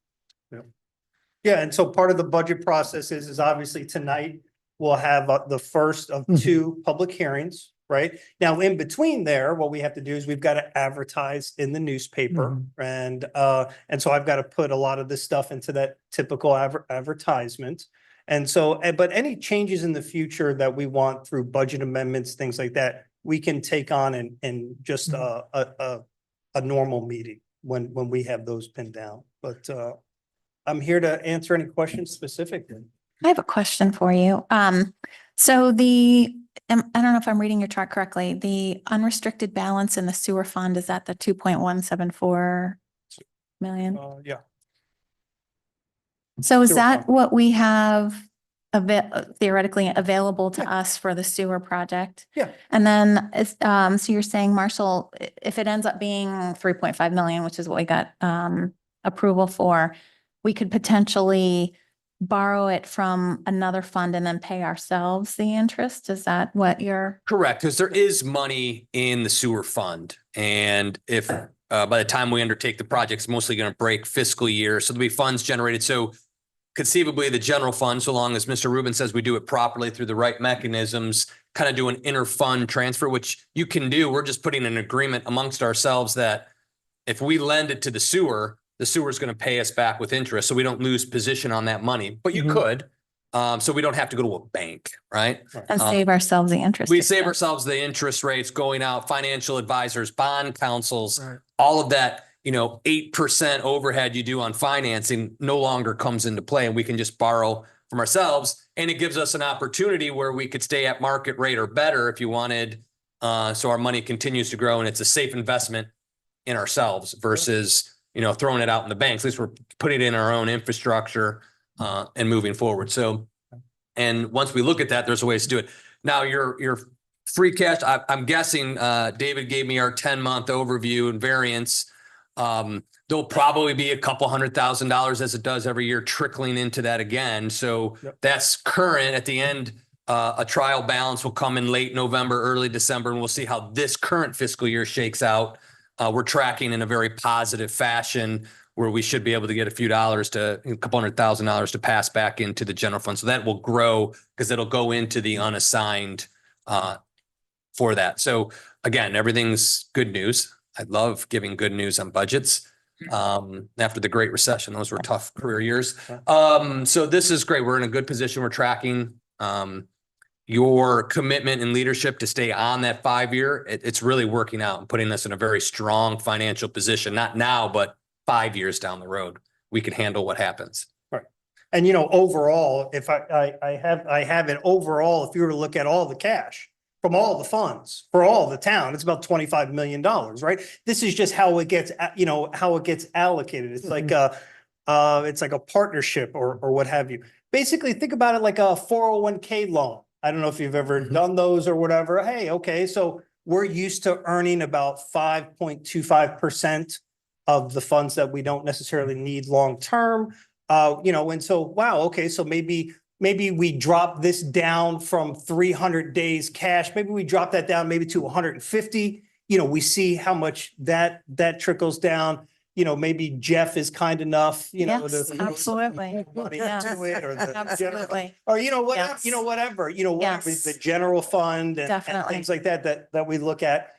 Yeah, and so part of the budget process is obviously tonight we'll have the first of 2 public hearings, right? Now, in between there, what we have to do is we've got to advertise in the newspaper. And so I've got to put a lot of this stuff into that typical advertisement. And so, but any changes in the future that we want through budget amendments, things like that, we can take on in just a normal meeting when we have those pinned down. But I'm here to answer any questions specifically. I have a question for you. So I don't know if I'm reading your chart correctly. The unrestricted balance in the sewer fund, is that the 2.174 million? Yeah. So is sewer that fund. what we have theoretically available to us for the sewer project? Yeah. And then, so you're saying, Marshall, if it ends up being 3.5 million, which is what we got approval for, we could potentially borrow it from another fund and then pay ourselves the interest? Is that what you're? Correct, because there is money in the sewer fund. And if by the time we undertake the project, it's mostly going to break fiscal year. So there'll be funds generated. So conceivably the general fund, so long as Mr. Rubin says we do it properly through the right mechanisms, kind of do an inter-fund transfer, which you can do. We're just putting an agreement amongst ourselves that if we lend it to the sewer is going to pay us back with interest. So we don't lose position on that money, but you could. So we don't have to go to a bank, right? And save ourselves the interest. We save expense. ourselves the interest rates going out, financial advisors, bond counsels, Right. all of that, 8% overhead you do on financing no longer comes into play, and we can just borrow from ourselves. And it gives us an opportunity where we could stay at market rate or better if you wanted. So our money continues to grow and it's a safe investment in ourselves versus, throwing it out in the banks. At least we're putting it in our own infrastructure and moving forward. So, and once we look at that, there's ways to do it. Now your free cash, I'm guessing, David gave me our 10-month overview and variance. There'll probably be a couple $100,000 as it does every year trickling into that again. So that's current. At the end, a trial balance will come in late November, early December, and we'll see how this current fiscal year shakes out. We're tracking in a very positive fashion where we should be able to get a couple $100,000 to pass back into the general fund. So that will grow because it'll go into the unassigned for that. So again, everything's good news. I love giving good news on budgets. After the Great Recession, those were tough career years. So this is great. We're in a good position. We're tracking your commitment and leadership to stay on that 5-year. It's really working out and putting us in a very strong financial position, not now, but 5 years down the road, we can handle what happens. And overall, if I have it overall, if you were to look at all the cash from all the funds for all the town, it's about $25 million, right? This is just how it gets, how it gets allocated. It's like a partnership or what have you. Basically, think about it like a 401k loan. I don't know if you've ever done those or whatever. Hey, okay, so we're used to earning about 5.25% of the funds that we don't necessarily need long-term. And so, wow, okay, so maybe we drop this down from 300 days cash. Maybe we drop that down maybe to 150. We see how much that trickles down. Maybe Jeff is kind enough, Yes, to throw absolutely. money Yes, into it, or the absolutely. or whatever, Yes. whatever, Yes. the general fund and Definitely. things like that we look at.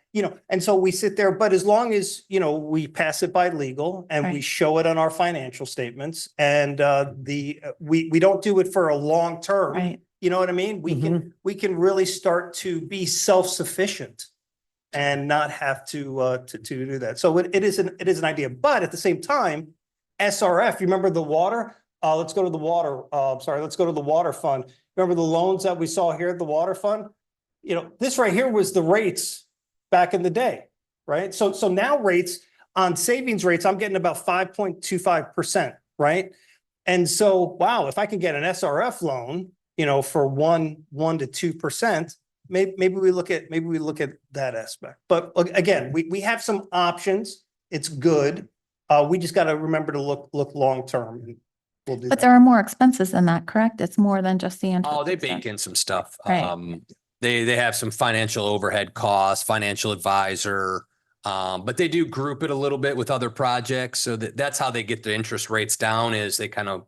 And so we sit there, but as long as, we pass it by legal and we Right. show it on our financial statements and we don't do it for a long term. Right. You know what I mean? We can really start to be self-sufficient and not have to do that. So it is an idea, but at the same time, SRF, you remember the water? Let's go to the water. Let's go to the water fund. Remember the loans that we saw here at the water fund? This right here was the rates back in the day, right? So now rates on savings rates, I'm getting about 5.25%, right? And so, wow, if I can get an SRF loan, for 1 to 2%, maybe we look at that aspect. But again, we have some options. It's good. We just got to remember to look long term. And we'll do But that. there are more expenses than that, correct? It's more than just the interest. Oh, they expense. bake in some stuff. Right. They have some financial overhead costs, financial advisor, but they do group it a little bit with other projects. So that's how they get the interest rates down, is they kind of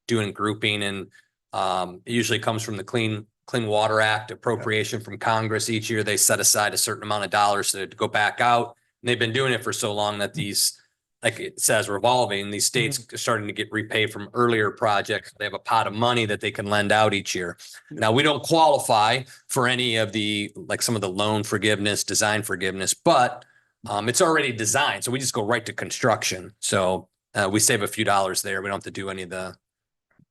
doing grouping, and it usually comes from the Clean Water Act appropriation from Congress. Each year they set aside a certain amount of dollars to go back out. And they've been doing it for so long that these, like it says, revolving, these states are starting to get repaid from earlier projects. They have a pot of money that they can lend out each year. Now, we don't qualify for any of some of the loan forgiveness, design forgiveness, but it's already designed. So we just go right to construction. So we save a few dollars there. We don't have to do any of the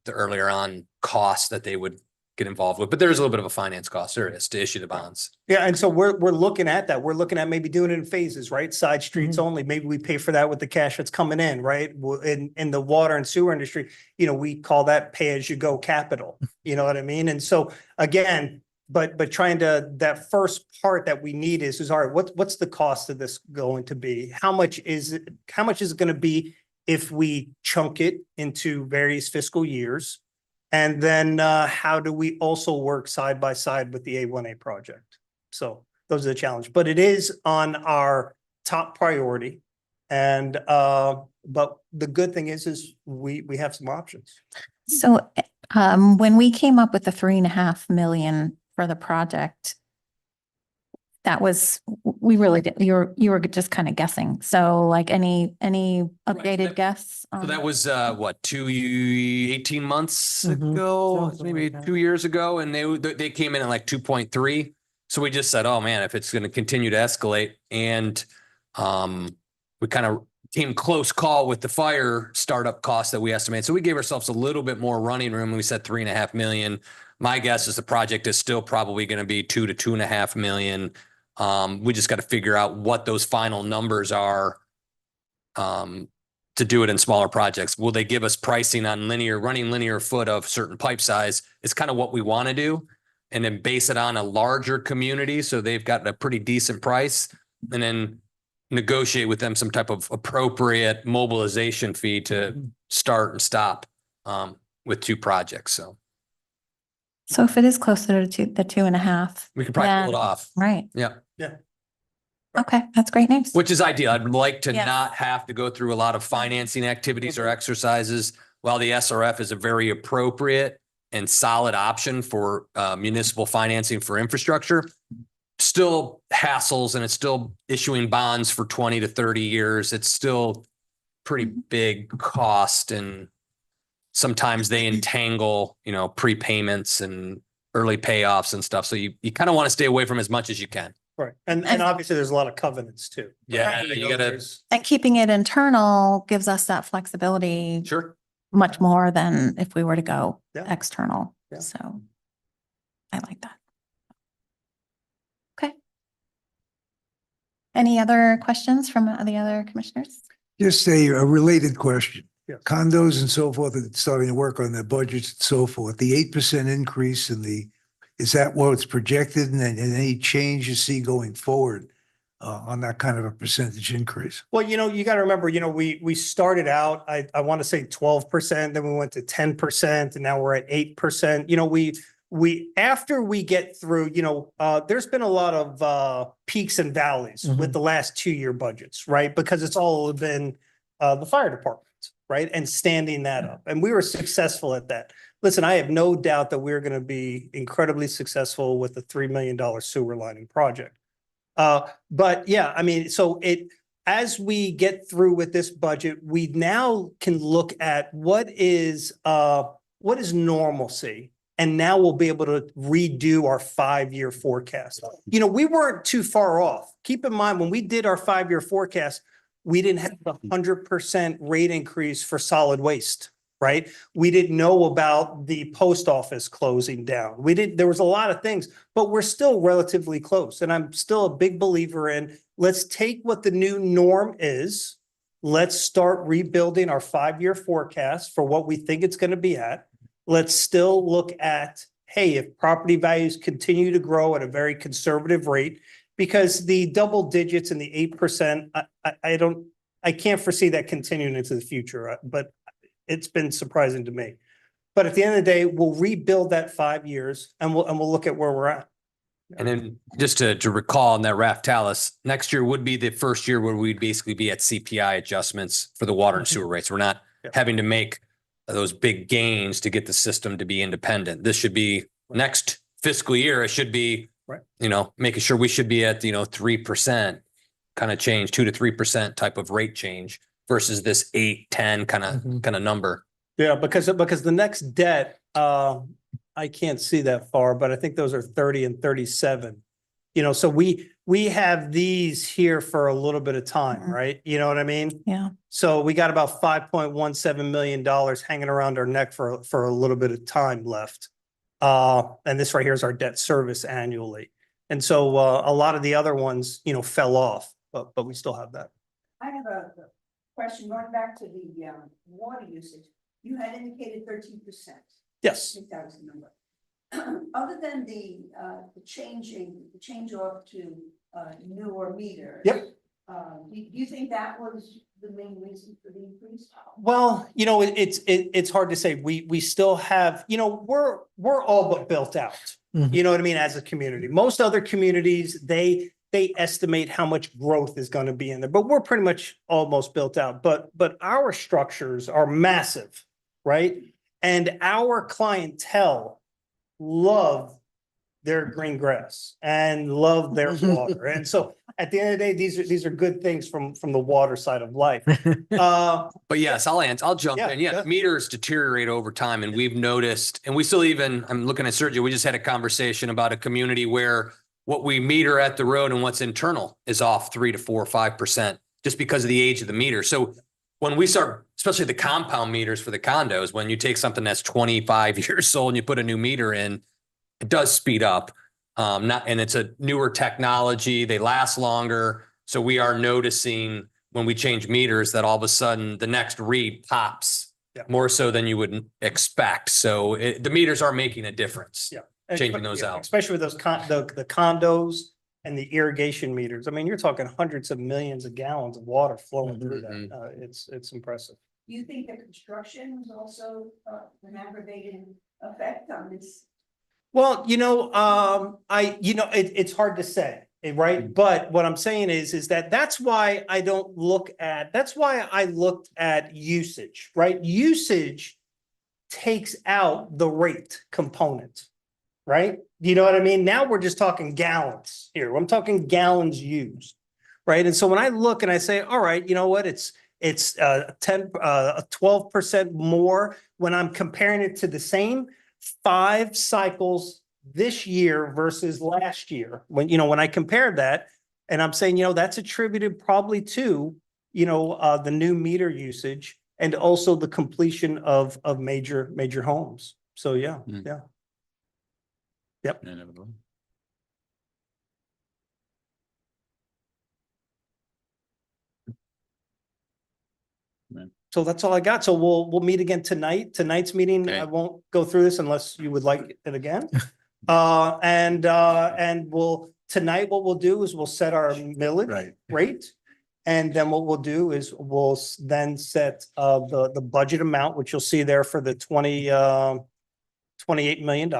earlier on costs that they would get involved with. But there's a little bit of a finance cost, there is, to issue the bonds. Yeah, and so we're looking at that. We're looking at maybe doing it in phases, right? Side streets only. Maybe we pay for that with the cash that's coming in, right? In the water and sewer industry, we call that pay as you go capital. You know what I mean? And so again, but trying to, that first part that we need is all right, what's the cost of this going to be? How much is it going to be if we chunk it into various fiscal years? And then how do we also work side by side with the A1A project? So those are the challenges, but it is on our top priority. And but the good thing is we have some options. So when we came up with the 3.5 million for the project, that was, we really did, you were just kind of guessing. So like any updated guess? So that was 18 months Mhm. ago, Something maybe like that. 2 years ago, and they came in at like 2.3. So we just said, oh man, if it's going to continue to escalate, and we kind of came close call with the fire startup costs that we estimate. So we gave ourselves a little bit more running room, and we said 3.5 million. My guess is the project is still probably going to be 2 to 2.5 million. We just got to figure out what those final numbers are to do it in smaller projects. Will they give us pricing on running linear foot of certain pipe size? It's kind of what we want to do, and then base it on a larger community, so they've got a pretty decent price, and then negotiate with them some type of appropriate mobilization fee to start and stop with 2 projects. So if it is closer to the 2.5, We could probably pull it off. right? Yeah. Okay, that's great news. Which is ideal. I'd like to Yes. not have to go through a lot of financing activities or exercises. While the SRF is a very appropriate and solid option for municipal financing for infrastructure, still hassles, and it's still issuing bonds for 20 to 30 years. It's still pretty big cost, and sometimes they entangle, prepayments and early payoffs and stuff. So you kind of want to stay away from as much as you can. Right. And And- obviously there's a lot of covenants too. Yeah, you gotta, There's- And keeping it internal gives us that flexibility sure. much more than if we were to go Yeah. external. Yeah. So I like that. Okay. Any other questions from the other commissioners? Just a related question. Yes. Condos and so forth are starting to work on their budgets and so forth. The 8% increase in is that what's projected and any change you see going forward on that kind of a percentage increase? Well, you got to remember, we started out, I want to say 12%, then we went to 10%, and now we're at 8%. After we get through, there's been a lot of peaks and valleys with the last 2-year budgets, right? Because it's all been the fire department, right? And standing that up. And we were successful at that. Listen, I have no doubt that we're going to be incredibly successful with the $3 million sewer lining project. But yeah, I mean, as we get through with this budget, we now can look at what is normalcy. And now we'll be able to redo our 5-year forecast. We weren't too far off. Keep in mind, when we did our 5-year forecast, we didn't have the 100% rate increase for solid waste, right? We didn't know about the post office closing down. There was a lot of things, but we're still relatively close. And I'm still a big believer in, let's take what the new norm is. Let's start rebuilding our 5-year forecast for what we think it's going to be at. Let's still look at, hey, if property values continue to grow at a very conservative rate, because the double digits and the 8%, I can't foresee that continuing into the future, but it's been surprising to me. But at the end of the day, we'll rebuild that 5 years and we'll look at where we're at. And then just to recall on that Raftalis, next year would be the first year where we'd basically be at CPI adjustments for the water and sewer rates. We're not having to make those big gains to get the system to be independent. This should be next fiscal year. It should be, making sure we should be at, 3% kind of change, 2 to 3% type of rate change versus this 8, 10 kind of number. Yeah, because the next debt, I can't see that far, but I think those are 30 and 37. So we have these here for a little bit of time, right? You know what I mean? Yeah. So we got about $5.17 million hanging around our neck for a little bit of time left. And this right here is our debt service annually. And so a lot of the other ones, fell off, but we still have that. I have a question going back to the water usage. You had indicated 13%. I Yes. think that was the number. Other than the change off to newer meters. Yep. Do you think that was the main reason for the increase? Well, it's hard to say. We still have, we're all but built out. You know what I mean? As a community, most other communities, they estimate how much growth is going to be in there, but we're pretty much almost built out. But our structures are massive, right? And our clientele love their green grass and love their water. And so at the end of the day, these are good things from the water side of life. But yes, I'll jump Yeah, in. Yeah, yeah. meters deteriorate over time and we've noticed, and we still I'm looking at Sergio, we just had a conversation about a community where what we meter at the road and what's internal is off 3 to 4 or 5% just because of the age of the meter. So when we start, especially the compound meters for the condos, when you take something that's 25 years old and you put a new meter in, it does speed up. And it's a newer technology. They last longer. So we are noticing when we change meters that all of a sudden the next read pops more so than you would expect. So the meters are making a difference. Yeah. Changing those out. Especially with those the condos and the irrigation meters. I mean, you're talking hundreds of millions of gallons of water flowing through that. It's impressive. Do you think the construction was also an aggravating effect on this? Well, it's hard to say, right? But what I'm saying is that's why I looked at usage, right? Usage takes out the rate component, right? You know what I mean? Now we're just talking gallons here. I'm talking gallons used, right? And so when I look and I say, all right, you know what? It's 12% more when I'm comparing it to the same 5 cycles this year versus last year. When I compared that, and I'm saying, that's attributed probably to, the new meter usage and also the completion of major homes. So, yeah, Mm. yeah. So that's all I got. So we'll meet again tonight. Tonight's meeting, I Okay. won't go through this unless you would like it again. And tonight what we'll do is we'll set our millage rate. And then what we'll do is we'll then set the budget amount, which you'll see there for the $28 million.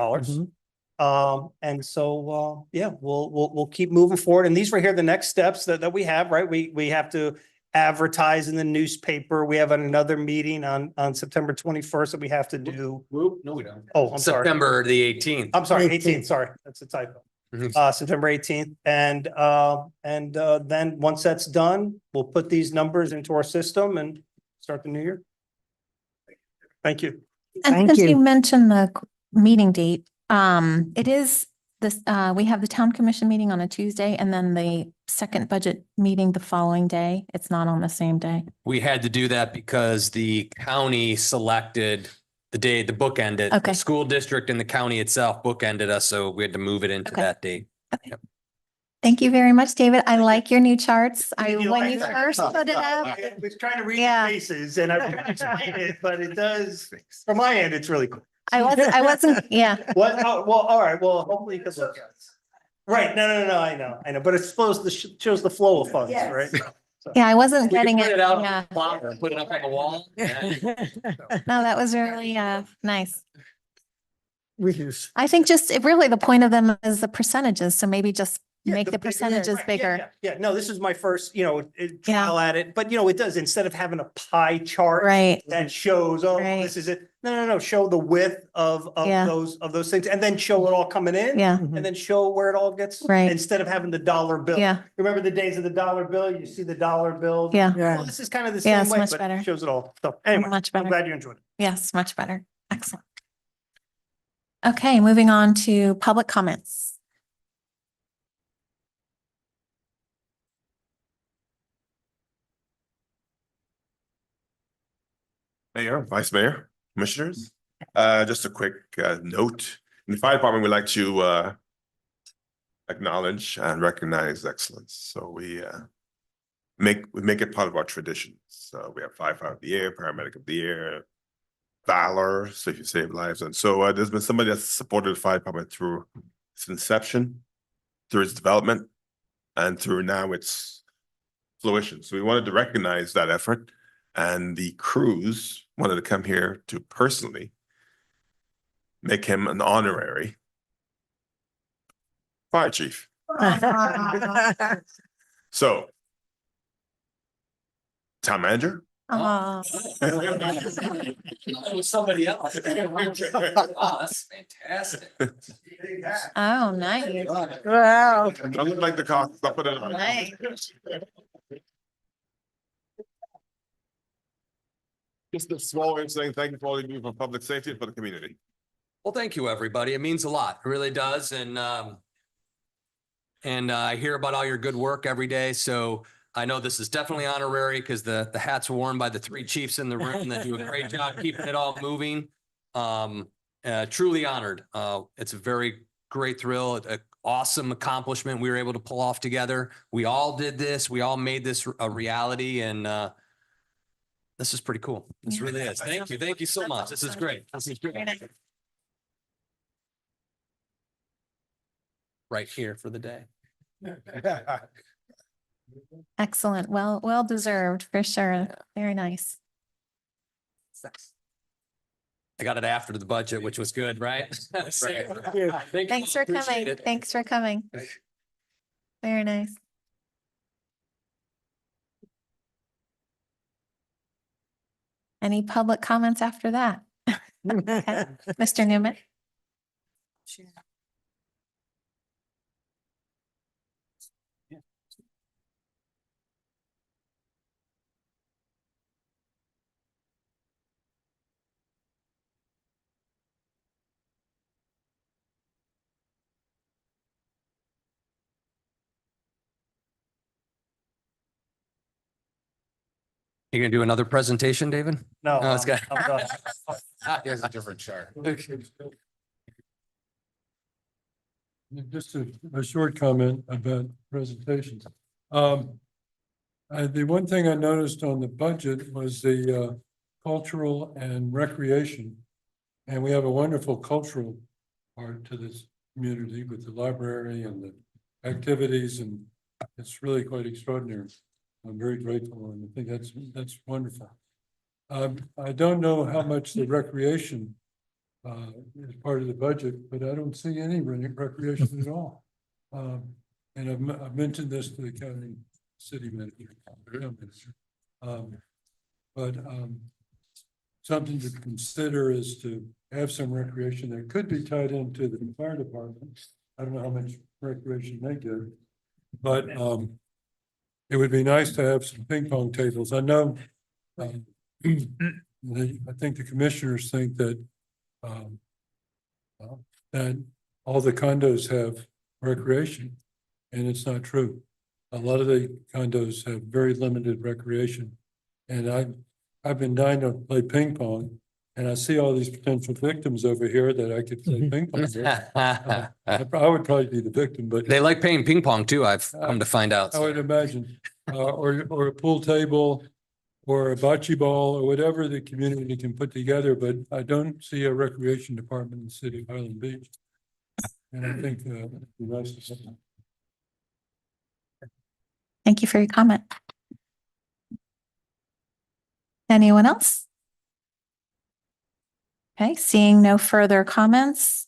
And so, we'll keep moving forward. And these right here, the next steps that we have, right? We have to advertise in the newspaper. We have another meeting on September 21st that we have to do. No, we don't. Oh, I'm sorry. September the 18th. I'm sorry, 18th. 18th, sorry, that's a typo. Mhm. September 18th. And then once that's done, we'll put these numbers into our system and start the new year. Thank you. And Thank since you. you mentioned the meeting date, it is this, we have the town commission meeting on a Tuesday and then the second budget meeting the following day. It's not on the same day. We had to do that because the county selected the day, the book ended. Okay. The school district and the county itself bookended us, so we had to move it into Okay. that date. Thank you very much, David. I like your new charts. Did you When like you that? first put it up. I was trying to read Yeah. the faces and I tried to explain it, but it does, from my end, it's really cool. I wasn't, yeah. What, well, all right, well, hopefully you can look at it. Right, no, I know, but it shows the flow of funds, Yes. right? Yeah, I wasn't We can getting print it. it out on Yeah. the plotter and put it up on the wall. No, that was really nice. Which I think just really the point of them is the percentages. So maybe just Yeah, make the bigger- percentages right, bigger. Yeah, no, this is my first, Yeah. trial at it, but it does, instead of having a pie chart. Right. That shows, oh, Right. this is it. No, show the width of Yeah. those things and then show it all coming in. Yeah, And then show where it all gets. Right. Instead of having the dollar bill. yeah, Remember the days of the dollar bill? You see the dollar bill? yeah. Well, this is kind of the Yeah, same it's way, much but better. it shows it all. So anyway, Much I'm better. glad you enjoyed it. Yes, much better. Excellent. Okay, moving on to public comments. Mayor, Vice Mayor, Commissioners, just a quick note. In the fire department, we like to acknowledge and recognize excellence. So we make it part of our traditions. So we have firefighter of the year, paramedic of the year, valor, so if you save lives. And so there's been somebody that's supported the fire department through its inception, through its development, and through now its fruition. So we wanted to recognize that effort. And the crews wanted to come here to personally make him an honorary fire chief. So, town manager, Oh, It was somebody else. Oh, that's fantastic. oh, nice. Wow. don't look like the cost, I'll put it on. Nice. Just a small way of saying thank you for all you do for public safety and for the community. Well, thank you, everybody. It means a lot. It really does. And I hear about all your good work every day. So I know this is definitely honorary because the hats were worn by the three chiefs in the room that do a great job keeping it all moving. Truly honored. It's a very great thrill, an awesome accomplishment we were able to pull off together. We all did this. We all made this a reality, and this is pretty cool. This Yeah. really is. Thank you. Thank you so much. This is great. This is great. Very nice. Right here for the day. Excellent. Well deserved for sure. Very nice. I got it after the budget, which was good, right? Thank you. Thanks for Appreciate coming. it. Thanks for coming. Very nice. Any public comments after that? Okay. Mr. Newman? You gonna do another presentation, David? No. Oh, it's good. I'm done. Here's a different chart. Just a short comment about presentations. The one thing I noticed on the budget was the cultural and recreation. And we have a wonderful cultural part to this community with the library and the activities, and it's really quite extraordinary. I'm very grateful, and I think that's wonderful. I don't know how much the recreation is part of the budget, but I don't see any recreation at all. And I've mentioned this to the county city manager. But something to consider is to have some recreation that could be tied into the fire department. I don't know how much recreation they get, but it would be nice to have some ping pong tables. I know I think the commissioners think that that all the condos have recreation, and it's not true. A lot of the condos have very limited recreation, and I've been dying to play ping pong, and I see all these potential victims over here that I could play ping pong with. I would probably be the victim, but They like playing ping pong too, I've come to find out. I would imagine, or a pool table, or a bocce ball, or whatever the community can put together, but I don't see a recreation department in the city of Highland Beach. And I think it'd be nice to see that. Thank you for your comment. Anyone else? Okay, seeing no further comments.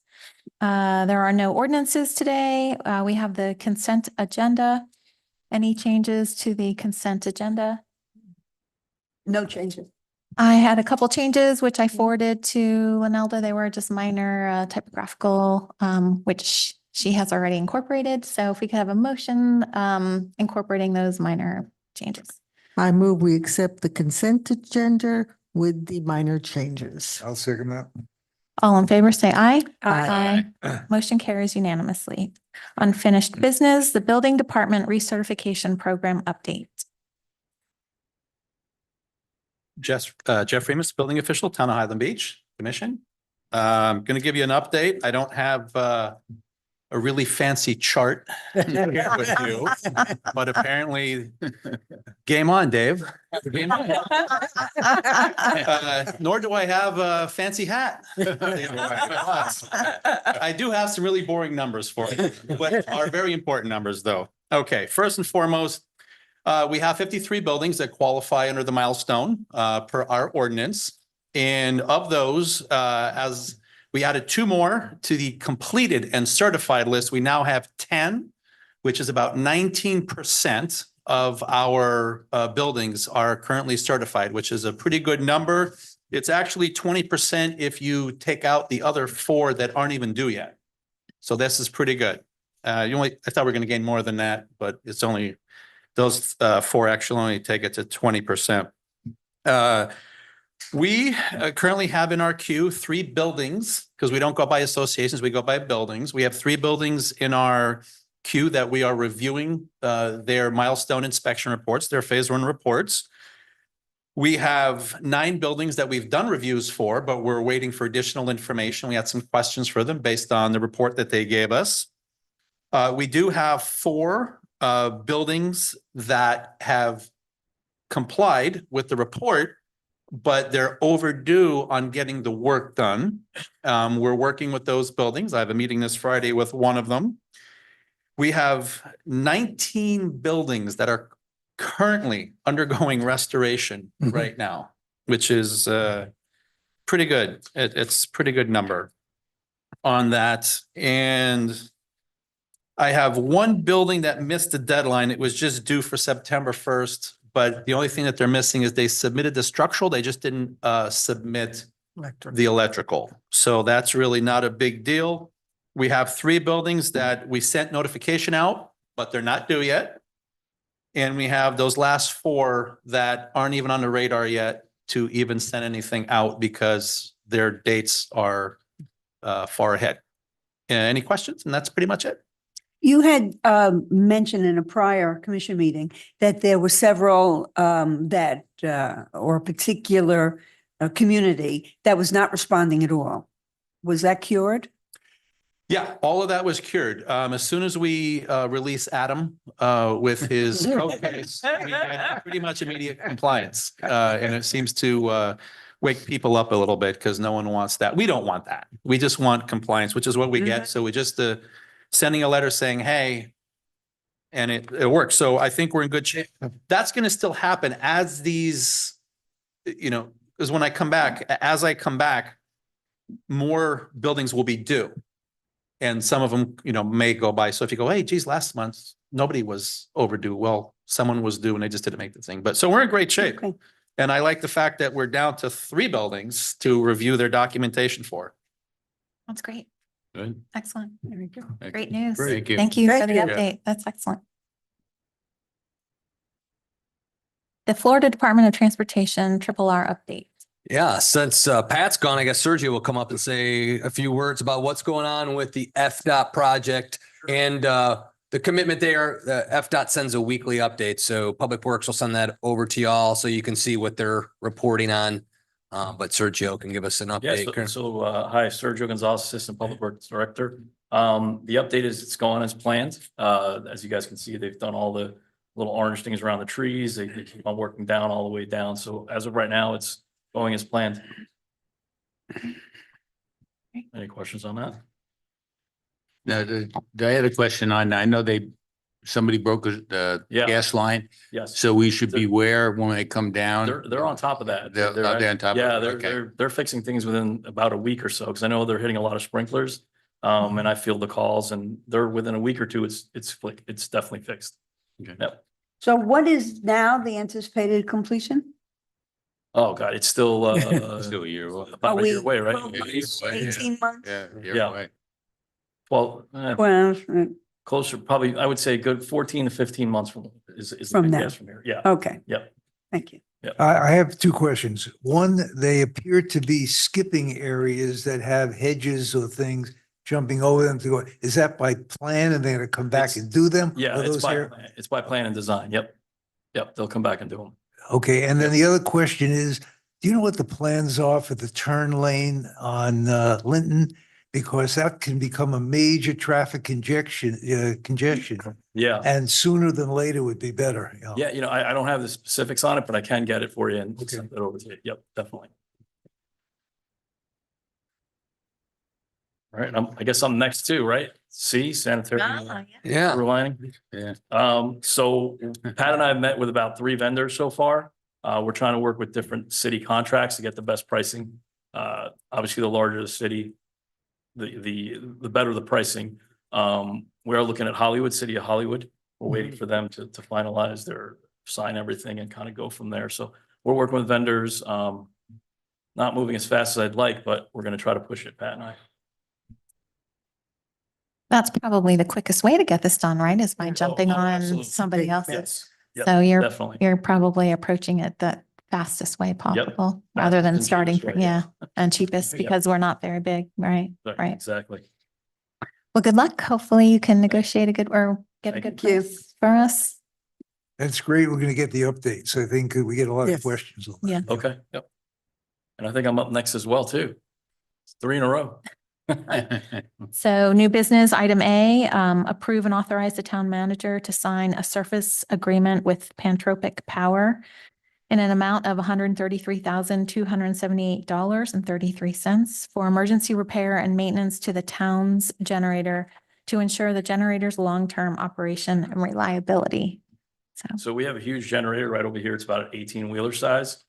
There are no ordinances today. We have the consent agenda. Any changes to the consent agenda? No changes. I had a couple changes, which I forwarded to Linelda. They were just minor typographical, which she has already incorporated. So if we could have a motion incorporating those minor changes. I move we accept the consent agenda with the minor changes. I'll second that. All in favor, say aye. Aye. Motion carries unanimously. Unfinished business, the building department recertification program update. Jeff Remus, building official, Town of Highland Beach Commission. Going to give you an update. I don't have a really fancy chart to share with you, but apparently, game on, Dave. Game on. Nor do I have a fancy hat. I do have some really boring numbers for you, but are very important numbers though. Okay, first and foremost, we have 53 buildings that qualify under the milestone per our ordinance. And of those, as we added 2 more to the completed and certified list, we now have 10, which is about 19% of our buildings are currently certified, which is a pretty good number. It's actually 20% if you take out the other 4 that aren't even due yet. So this is pretty good. I thought we were going to gain more than that, but it's only those 4 actually only take it to 20%. We currently have in our queue 3 buildings, because we don't go by associations, we go by buildings. We have 3 buildings in our queue that we are reviewing their milestone inspection reports, their phase 1 reports. We have 9 buildings that we've done reviews for, but we're waiting for additional information. We had some questions for them based on the report that they gave us. We do have 4 buildings that have complied with the report, but they're overdue on getting the work done. We're working with those buildings. I have a meeting this Friday with one of them. We have 19 buildings that are currently undergoing restoration right now, which is pretty good. It's a pretty good number on that. And I have 1 building that missed the deadline. It was just due for September 1st, but the only thing that they're missing is they submitted the structural. They just didn't submit the electrical. So that's really not a big deal. We have 3 buildings that we sent notification out, but they're not due yet. And we have those last 4 that aren't even on the radar yet to even send anything out because their dates are far ahead. Any questions? And that's pretty much it. You had mentioned in a prior commission meeting that there were several or a particular community that was not responding at all. Was that cured? Yeah, all of that was cured. As soon as we release Adam with his code case, we had pretty much immediate compliance. And it seems to wake people up a little bit because no one wants that. We don't want that. We just want compliance, which is what we get. So we just sending a letter saying, hey, and it works. So I think we're in good shape. That's going to still happen as these, because when I come back, more buildings will be due. And some of them, may go by. So if you go, hey, geez, last month, nobody was overdue. Well, someone was due and they just didn't make the thing. But so we're in great shape. Okay. And I like the fact that we're down to 3 buildings to review their documentation for. That's great. Good. Excellent. There we go. Great news. Thank you. Thank you for Thank the you. update. That's excellent. The Florida Department of Transportation R update. Yeah, since Pat's gone, I guess Sergio will come up and say a few words about what's going on with the FDOT project and the commitment there. FDOT sends a weekly update, so Public Works will send that over to y'all so you can see what they're reporting on. But Sergio can give us an update. Hi, Sergio Gonzalez, Assistant Public Works Director. The update is it's going as planned. As you guys can see, they've done all the little orange things around the trees. They keep on working down all the way down. So as of right now, it's going as planned. Any questions on that? Now, I had a question on, I know somebody broke the Yeah. gas line, Yes. so we should beware when they come down. They're on top of that. They're on top of Yeah, it, okay. they're fixing things within about a week or so, because I know they're hitting a lot of sprinklers. And I field the calls, and they're within a week or two, it's definitely fixed. Okay. Yep. So what is now the anticipated completion? Oh, God, it's still Still a year away. about a year away, right? 12 months, Yeah, yeah. 18 months? Yeah, you're Yeah. right. Well, Well, closer, probably, I would say a good 14 to 15 months is the From big now. guess from here. Yeah. okay. Yep. Thank you. I have 2 questions. One, they appear to be skipping areas that have hedges or things jumping over them to go. Is that by plan and they're going to come back It's- and do them? Yeah, Or it's those by, here? it's by plan and design. Yep. Yep. They'll come back and do them. Okay, and then the other question is, do you know what the plans are for the turn lane on Linton? Because that can become a major traffic congestion, Yeah. and sooner than later would be better. you know. Yeah. I don't have the specifics on it, but I can get it for you and Okay. send it over to you. Yep, definitely. All right. I guess I'm next too, right? C, sanitary. Yeah. Silver lining. Yeah. So Pat and I have met with about 3 vendors so far. We're trying to work with different city contracts to get the best pricing. Obviously, the larger the city, the better the pricing. We are looking at Hollywood, City of Hollywood. We're waiting for them to finalize sign everything and kind of go from there. So we're working with vendors, not moving as fast as I'd like, but we're going to try to push it, Pat and I. That's probably the quickest way to get this done, right? Is by jumping on absolutely. somebody else's. Yes. Yep, So definitely. you're probably approaching it the fastest way possible, rather than Fastest and starting, cheapest way, yeah, and cheapest Yep. because we're not very big, right? Right. Exactly. Well, good luck. Hopefully you can negotiate a good or get a Thank good you. price for us. That's great. We're going to get the updates. I think we get a lot Yes. of questions. on that. Yeah. Okay. Yep. And I think I'm up next as well, too. It's 3 in a row. So new business, item A, approve and authorize the town manager to sign a surface agreement with Pantropic Power in an amount of $133,278.33 for emergency repair and maintenance to the town's generator to ensure the generator's long-term operation and reliability. So we have a huge generator right over here. It's about an 18-wheeler size.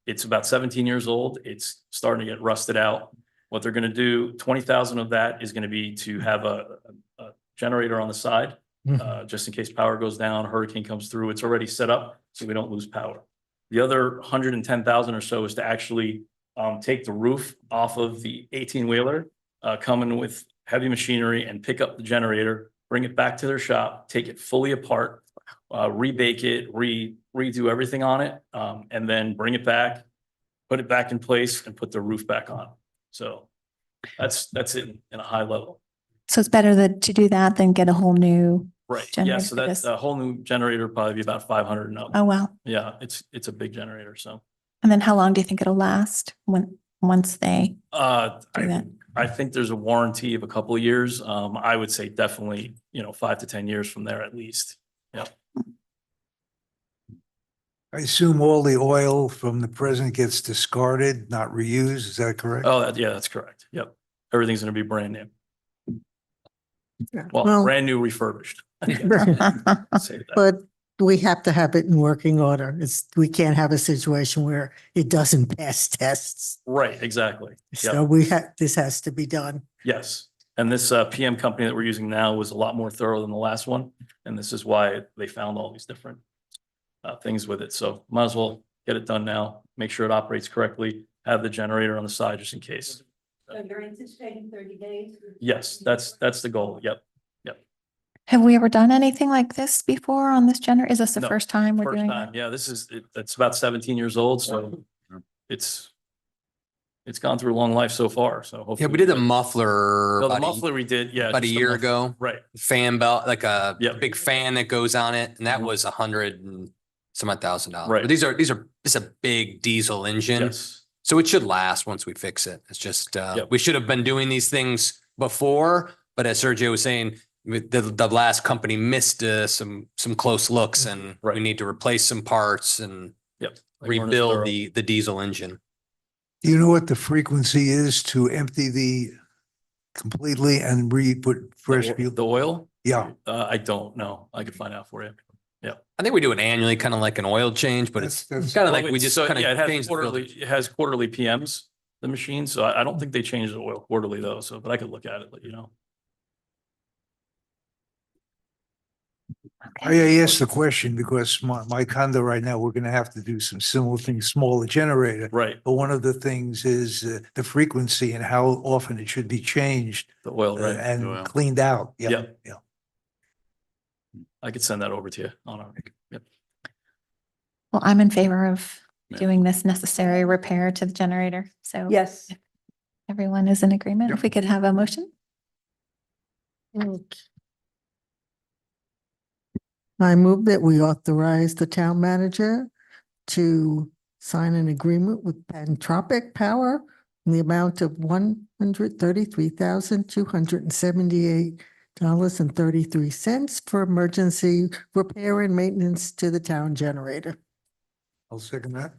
It's about 17 years old. It's starting to get rusted out. What they're going to do, 20,000 of that is going to be to have a generator on the side, just in case power goes down, hurricane comes through. It's already set up so we don't lose power. The other 110,000 or so is to actually take the roof off of the 18-wheeler, come in with heavy machinery and pick up the generator, bring it back to their shop, take it fully apart, rebake it, redo everything on it, and then bring it back, put it back in place and put the roof back on. So that's it in a high level. So it's better to do that than get a whole new, Right, yeah, Generator so for that's this. a whole new generator, probably be about 500 and up. oh, wow. Yeah, it's a big generator, so. And then how long do you think it'll last once they, Do that. I think there's a warranty of a couple of years. I would say definitely, 5 to 10 years from there at least. I assume all the oil from the present gets discarded, not reused. Is that correct? Oh, yeah, that's correct. Yep. Everything's gonna be brand new. Well, Well- brand new refurbished. Say that. But we have to have it in working order. We can't have a situation where it doesn't pass tests. Right, exactly. So Yep. this has to be done. Yes. And this PM company that we're using now was a lot more thorough than the last one. And this is why they found all these different things with it. So might as well get it done now, make sure it operates correctly, have the generator on the side just in case. You're anticipating 30 days? Yes, that's the goal. Yep. have we ever done anything like this before on this generator? Is this the No, first time we're First doing time. that? Yeah, it's about 17 years old, so it's gone through a long life so far. So Yeah, hopefully. we did the muffler No, the about muffler we did, yeah. about a just the year muffler. ago. Right. Fan belt, like a Yep. big fan that goes on it, and that Mhm. was $100,000. Right. But it's a big diesel engine. Yes. So it should last once we fix it. It's just, Yep. we should have been doing these things before, but as Sergio was saying, with the last company missed some close looks and we Right. need to replace some parts and Yep. They weren't as rebuild thorough. the diesel engine. Do you know what the frequency is to empty the completely and put fresh fuel? The oil? Yeah. I don't know. I could find out for you. I think we do it annually, kind of like an oil change, but it's That's- kind of like Well, we it's- just so, kind yeah, of change the filter. it has quarterly PMs, the machine. So I don't think they change the oil quarterly though. So, but I could look at it, let you know. Okay. I asked the question because my condo right now, we're going to have to do some similar things, smaller generator. Right. But one of the things is the frequency and how often it should be changed The oil, right. and Oil. cleaned out. Yeah. Yeah. Yeah. I could send that over to you on our, yep. Well, I'm in favor of Yeah. doing this necessary repair to the generator. So Yes. everyone is in agreement. If we could have a motion? I move that we authorize the town manager to sign an agreement with Pantropic Power in the amount of $133,278.33 for emergency repair and maintenance to the town generator. I'll second that.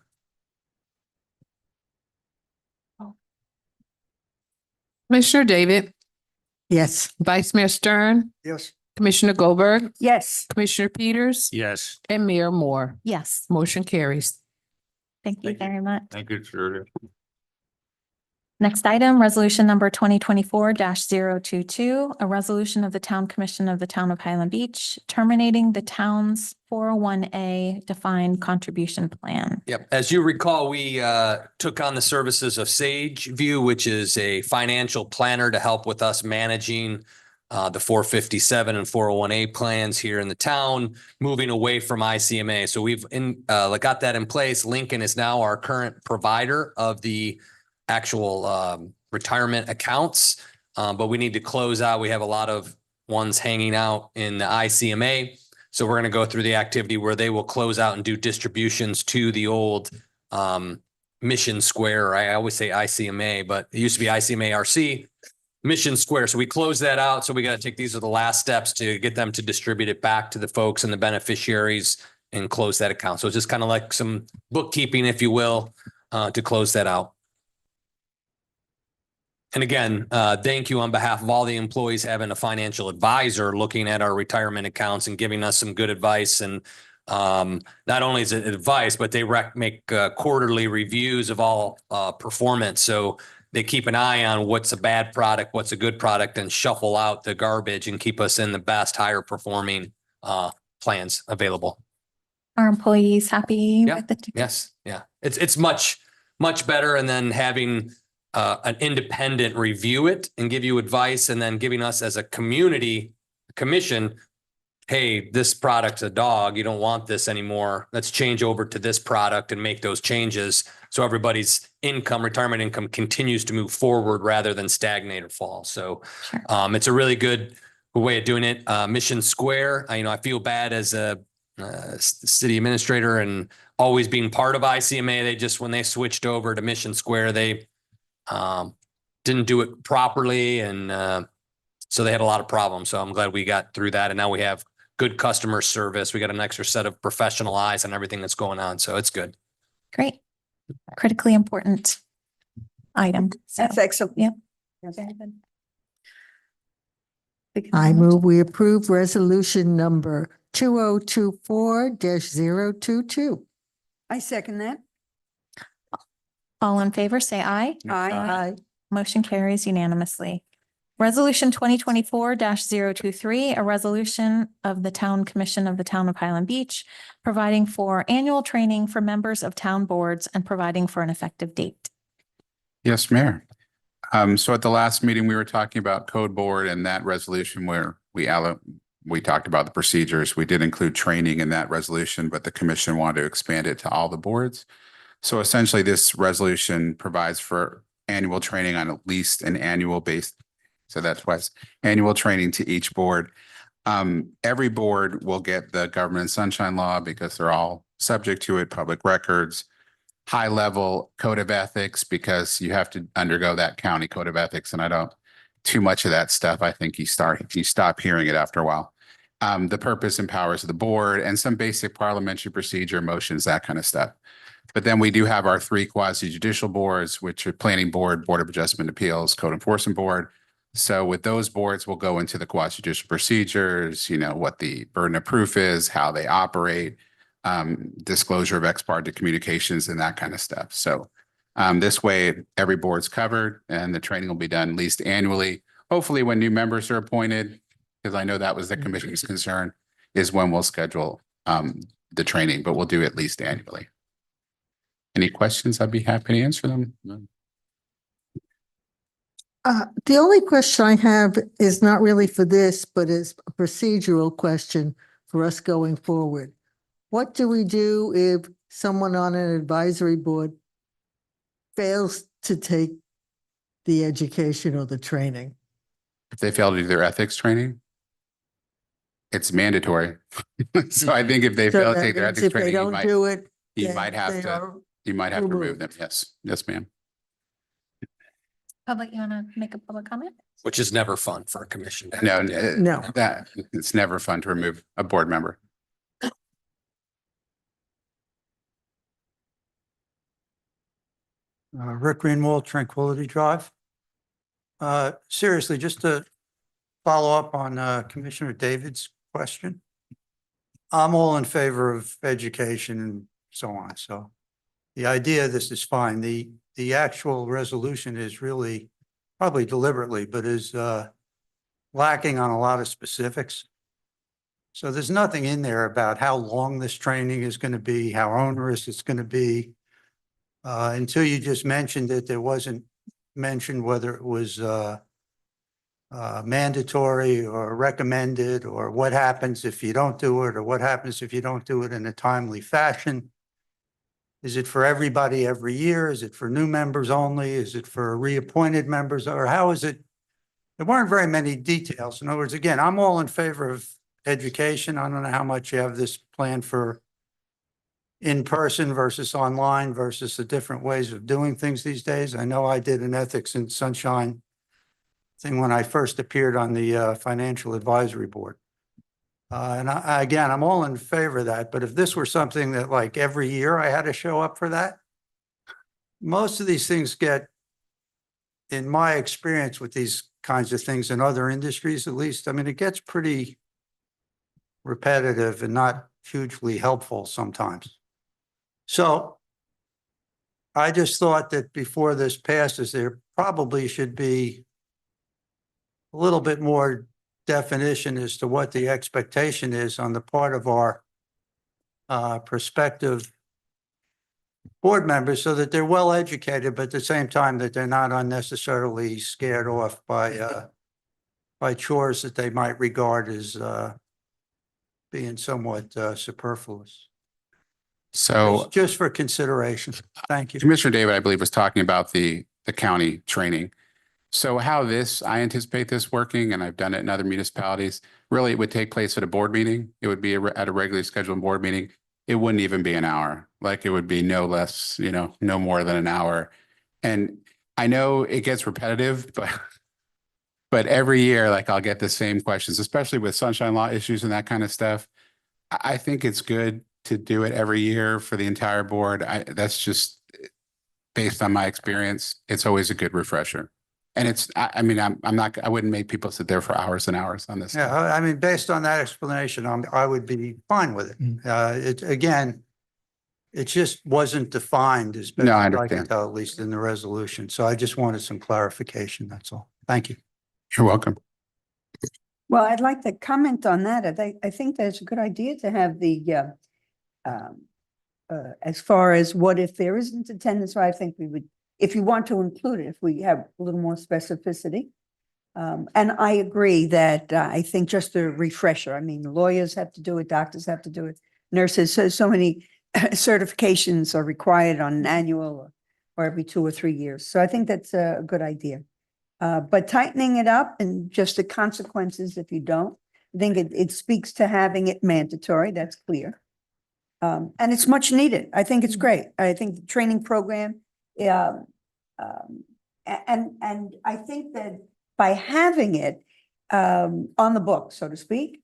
Commissioner David, Yes. Vice Mayor Stern, Yes. Commissioner Goldberg, Yes. Commissioner Peters, Yes, and Mayor Moore. Yes, Motion carries. thank you Thank you. very much. thank you, Shirley. Next item, resolution number 2024-022, a resolution of the Town Commission of the Town of Highland Beach terminating the town's 401A defined contribution plan. Yep. As you recall, we took on the services of Sage View, which is a financial planner to help with us managing the 457 and 401A plans here in the town, moving away from ICMA. So we've got that in place. Lincoln is now our current provider of the actual retirement accounts, but we need to close out. We have a lot of ones hanging out in the ICMA. So we're going to go through the activity where they will close out and do distributions to the old Mission Square. I always say ICMA, but it used to be ICMA RC Mission Square. So we close that out. So we got to take, these are the last steps to get them to distribute it back to the folks and the beneficiaries and close that account. So it's just kind of like some bookkeeping, if you will, to close that out. And again, thank you on behalf of all the employees having a financial advisor looking at our retirement accounts and giving us some good advice. And not only is it advice, but they make quarterly reviews of all performance. So they keep an eye on what's a bad product, what's a good product, and shuffle out the garbage and keep us in the best, higher performing plans available. Are employees happy Yeah. with the? Yes, yeah. It's much better. And then having an independent review it and give you advice, and then giving us as a community commission hey, this product's a dog, you don't want this anymore. Let's change over to this product and make those changes. So everybody's income, retirement income continues to move forward rather than stagnate or fall. So Sure. it's a really good way of doing it. Mission Square, I feel bad as a city administrator and always being part of ICMA. They just, when they switched over to Mission Square, they didn't do it properly. And so they had a lot of problems. So I'm glad we got through that. And now we have good customer service. We got an extra set of professional eyes on everything that's going on. So it's good. Great. Critically important item. So, That's excellent. Yep. Very good. we can I move move we approve resolution number 2024-022. I second that. All in favor, say aye. Aye. Motion carries unanimously. Resolution 2024-023, a resolution of the Town Commission of the Town of Highland Beach, providing for annual training for members of town boards and providing for an effective date. Yes, Mayor. So at the last meeting, we were talking about code board and that resolution where we talked about the procedures. We did include training in that resolution, but the commission wanted to expand it to all the boards. So essentially, this resolution provides for annual training on at least an annual basis. So that's why it's annual training to each board. Every board will get the Government Sunshine Law because they're all subject to it, public records, high level code of ethics, because you have to undergo that county code of ethics. And I don't too much of that stuff. I think you stop hearing it after a while. The purpose and powers of the board and some basic parliamentary procedure, motions, that kind of stuff. But then we do have our three quasi judicial boards, which are Planning Board, Board of Adjustment Appeals, Code Enforcement Board. So with those boards, we'll go into the quasi judicial procedures, what the burden of proof is, how they operate, disclosure of ex parte communications and that kind of stuff. So this way, every board's covered and the training will be done at least annually. Hopefully when new members are appointed, because I know that was the commission's concern, is when we'll schedule the training, but we'll do it at least annually. Any questions? I'd be happy to answer them. The only question I have is not really for this, but is a procedural question for us going forward. What do we do if someone on an advisory board fails to take the education or the training? If they fail to do their ethics training, it's mandatory. So I think if they So fail to that take their means ethics if they training, don't do it, you then might have they to, are remove removed. them. Yes, yes, ma'am. Public, you want to make a public comment? Which is never fun for a commission. to have No, to do. No. that, it's never fun to remove a board member. Rick Greenwald, Tranquility Drive. Seriously, just to follow up on Commissioner David's question. I'm all in favor of education and so on, so the idea of this is fine. The actual resolution is really, probably deliberately, but is lacking on a lot of specifics. So there's nothing in there about how long this training is going to be, how onerous it's going to be. Until you just mentioned it, there wasn't mentioned whether it was mandatory or recommended, or what happens if you don't do it, or what happens if you don't do it in a timely fashion. Is it for everybody every year? Is it for new members only? Is it for reappointed members, or how is it? There weren't very many details. In other words, again, I'm all in favor of education. I don't know how much you have this planned for in person versus online versus the different ways of doing things these days. I know I did an ethics and sunshine thing when I first appeared on the Financial Advisory Board. And again, I'm all in favor of that. But if this were something that like every year I had to show up for that, most of these things get, in my experience with these kinds of things in other industries, at least, I mean, it gets pretty repetitive and not hugely helpful sometimes. So I just thought that before this passes, there probably should be a little bit more definition as to what the expectation is on the part of our prospective board members, so that they're well educated, but at the same time that they're not unnecessarily scared off by chores that they might regard as being somewhat superfluous. So Just for consideration. Thank you. Commissioner David, I believe, was talking about the county training. So how I anticipate this working, and I've done it in other municipalities, really it would take place at a board meeting. It would be at a regularly scheduled board meeting. It wouldn't even be an hour, like it would be no less, no more than an hour. And I know it gets repetitive, but every year, like I'll get the same questions, especially with sunshine law issues and that kind of stuff. I think it's good to do it every year for the entire board. That's just based on my experience. It's always a good refresher. And I wouldn't make people sit there for hours and hours on this. Yeah, stuff. I mean, based on that explanation, I would be fine with it. It just wasn't defined as best No, I as I can understand. tell, at least in the resolution. So I just wanted some clarification. That's all. Thank you. You're welcome. Well, I'd like to comment on that. I think that's a good idea to have as far as what if there isn't attendance, I think we would, if you want to include it, if we have a little more specificity. And I agree that I think just a refresher, I mean, lawyers have to do it, doctors have to do it, nurses, so many certifications are required on an annual or every 2 or 3 years. So I think that's a good idea. But tightening it up and just the consequences if you don't, I think it speaks to having it mandatory, that's clear. And it's much needed. I think it's great. I think the training program, and I think that by having it on the book, so to speak,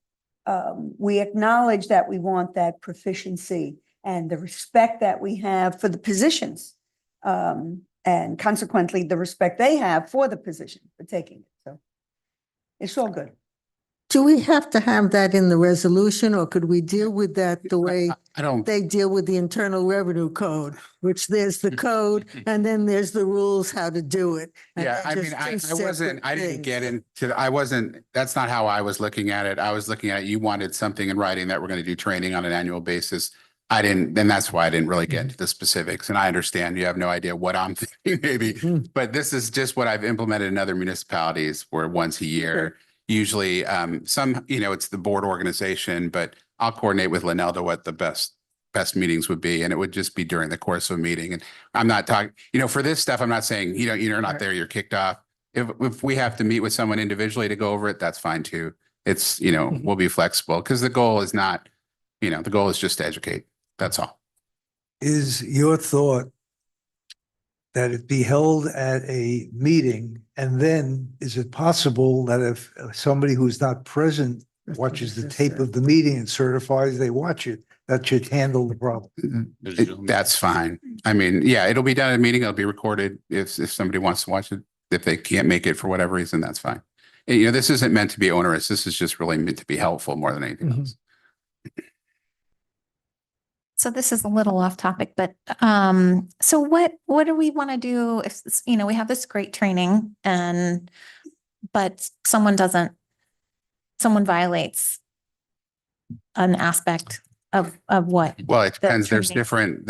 we acknowledge that we want that proficiency and the respect that we have for the positions. And consequently, the respect they have for the position, for taking it. So it's all good. Do we have to have that in the resolution, or could we deal with that the way I don't, they deal with the Internal Revenue Code, which there's the code and then there's the rules how to do it? and yeah, they're I mean, just two I didn't separate get things. into, that's not how I was looking at it. I was looking at, you wanted something in writing that we're going to do training on an annual basis. I didn't, and that's why I didn't really get into the specifics. And I understand you have no idea what I'm thinking maybe, but this is just what I've implemented in other municipalities where once a year, usually some, it's the board organization, but I'll coordinate with Linelda what the best meetings would be. And it would just be during the course of a meeting. And I'm not talking, for this stuff, I'm not saying, you're not there, you're kicked off. If we have to meet with someone individually to go over it, that's fine too. It's, we'll be flexible because the goal is not, the goal is just to educate. That's all. Is your thought that it be held at a meeting, and then is it possible that if somebody who's not present watches the tape of the meeting and certifies they watch it, that should handle the problem? That's fine. I mean, yeah, it'll be done at a meeting. It'll be recorded if somebody wants to watch it. If they can't make it for whatever reason, that's fine. And, this isn't meant to be onerous. This is just really meant to be helpful more than anything else. So this is a little off topic, but so what do we want to do if, we have this great training but someone violates an aspect of what? Well, it that depends. There's training-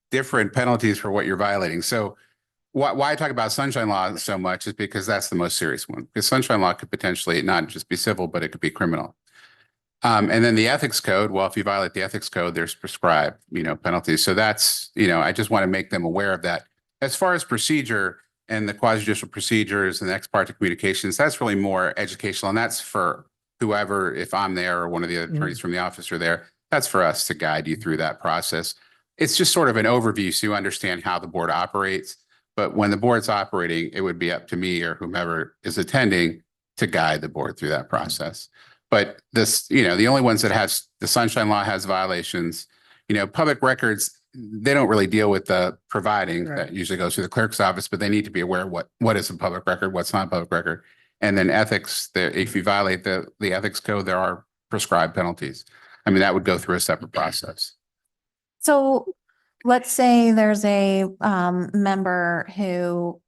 different penalties for what you're violating. So why I talk about sunshine law so much is because that's the most serious one. Because sunshine law could potentially not just be civil, but it could be criminal. And then the ethics code, well, if you violate the ethics code, there's prescribed, penalties. So that's, I just want to make them aware of that. As far as procedure and the quasi-judicial procedures and the ex parte communications, that's really more educational. And that's for whoever, if I'm there or one of the other attorneys from the office are there, that's for us to guide you through that process. It's just sort of an overview so you understand how the board operates. But when the board's operating, it would be up to me or whomever is attending to guide the board through that process. But this, the only ones that has the sunshine law has violations, public records, they don't really deal with the providing. That usually goes through the clerk's office, but they need to be aware of what is a public record, what's not a public record. And then ethics, if you violate the ethics code, there are prescribed penalties. I mean, that would go through a separate process. So let's say there's a member who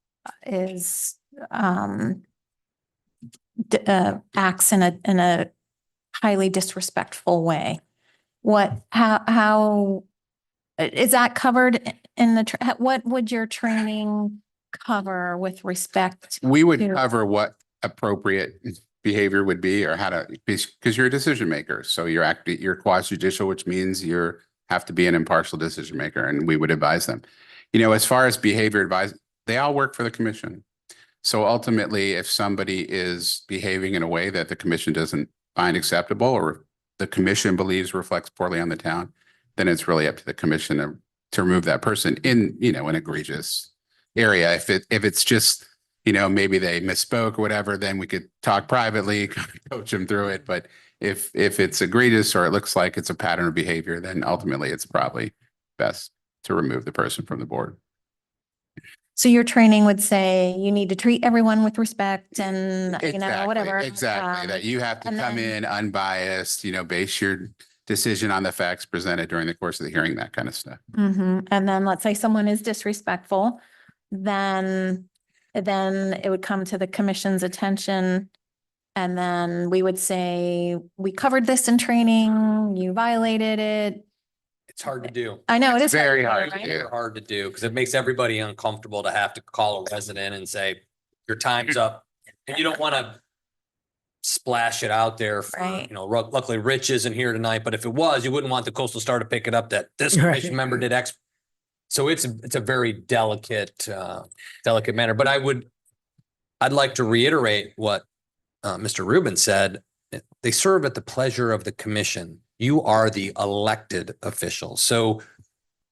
is acts in a highly disrespectful way. How is that covered in what would your training cover with respect? We would to- cover what appropriate behavior would be or how to, because you're a decision maker. So you're quasi judicial, which means have to be an impartial decision maker, and we would advise them. As far as behavior advice, they all work for the commission. So ultimately, if somebody is behaving in a way that the commission doesn't find acceptable or the commission believes reflects poorly on the town, then it's really up to the commission to remove that person in, an egregious area. If it's just, maybe they misspoke or whatever, then we could talk privately, coach them through it. But if it's egregious or it looks like it's a pattern of behavior, then ultimately it's probably best to remove the person from the board. So your training would say you need to treat everyone with respect and, whatever. Exactly. That you have to and come then- in unbiased, base your decision on the facts presented during the course of the hearing, that kind of stuff. Mhm. And then let's say someone is disrespectful, then it would come to the commission's attention. And then we would say, we covered this in training, you violated it. It's hard to do. I know it is. Very do, hard to right? do. Hard to do because it makes everybody uncomfortable to have to call a resident and say, your time's up. And you don't want to splash it out there for, Right. luckily Rich isn't here tonight, but if it was, you wouldn't want the Coastal Star to pick it up that this Right. commission member did X. So it's a very delicate matter, but I'd like to reiterate what Mr. Rubin said. They serve at the pleasure of the commission. You are the elected official. So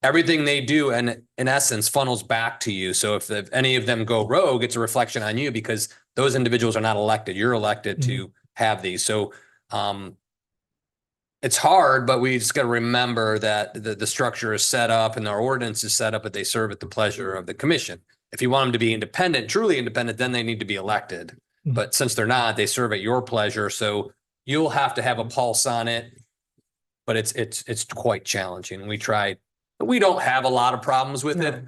everything they do, and in essence, funnels back to you. So if any of them go rogue, it's a reflection on you because those individuals are not elected. You're elected to have these. So it's hard, but we just got to remember that the structure is set up and our ordinance is set up, but they serve at the pleasure of the commission. If you want them to be independent, truly independent, then they need to be elected. But since they're not, they serve at your pleasure. So you'll have to have a pulse on it. But it's quite challenging. We tried, but we don't have a lot of problems with it.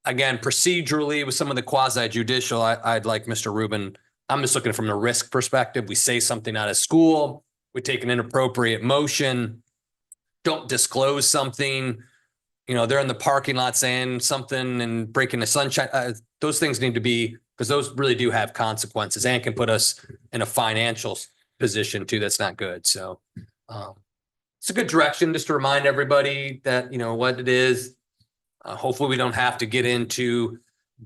Again, procedurally with some of the quasi judicial, I'd like Mr. Rubin. I'm just looking from a risk perspective. We say something out of school, we take an inappropriate motion, don't disclose something. They're in the parking lot saying something and breaking the sunshine. Those things need to be, because those really do have consequences and can put us in a financial position too. That's not good. So it's a good direction just to remind everybody that, what it is. Hopefully we don't have to get into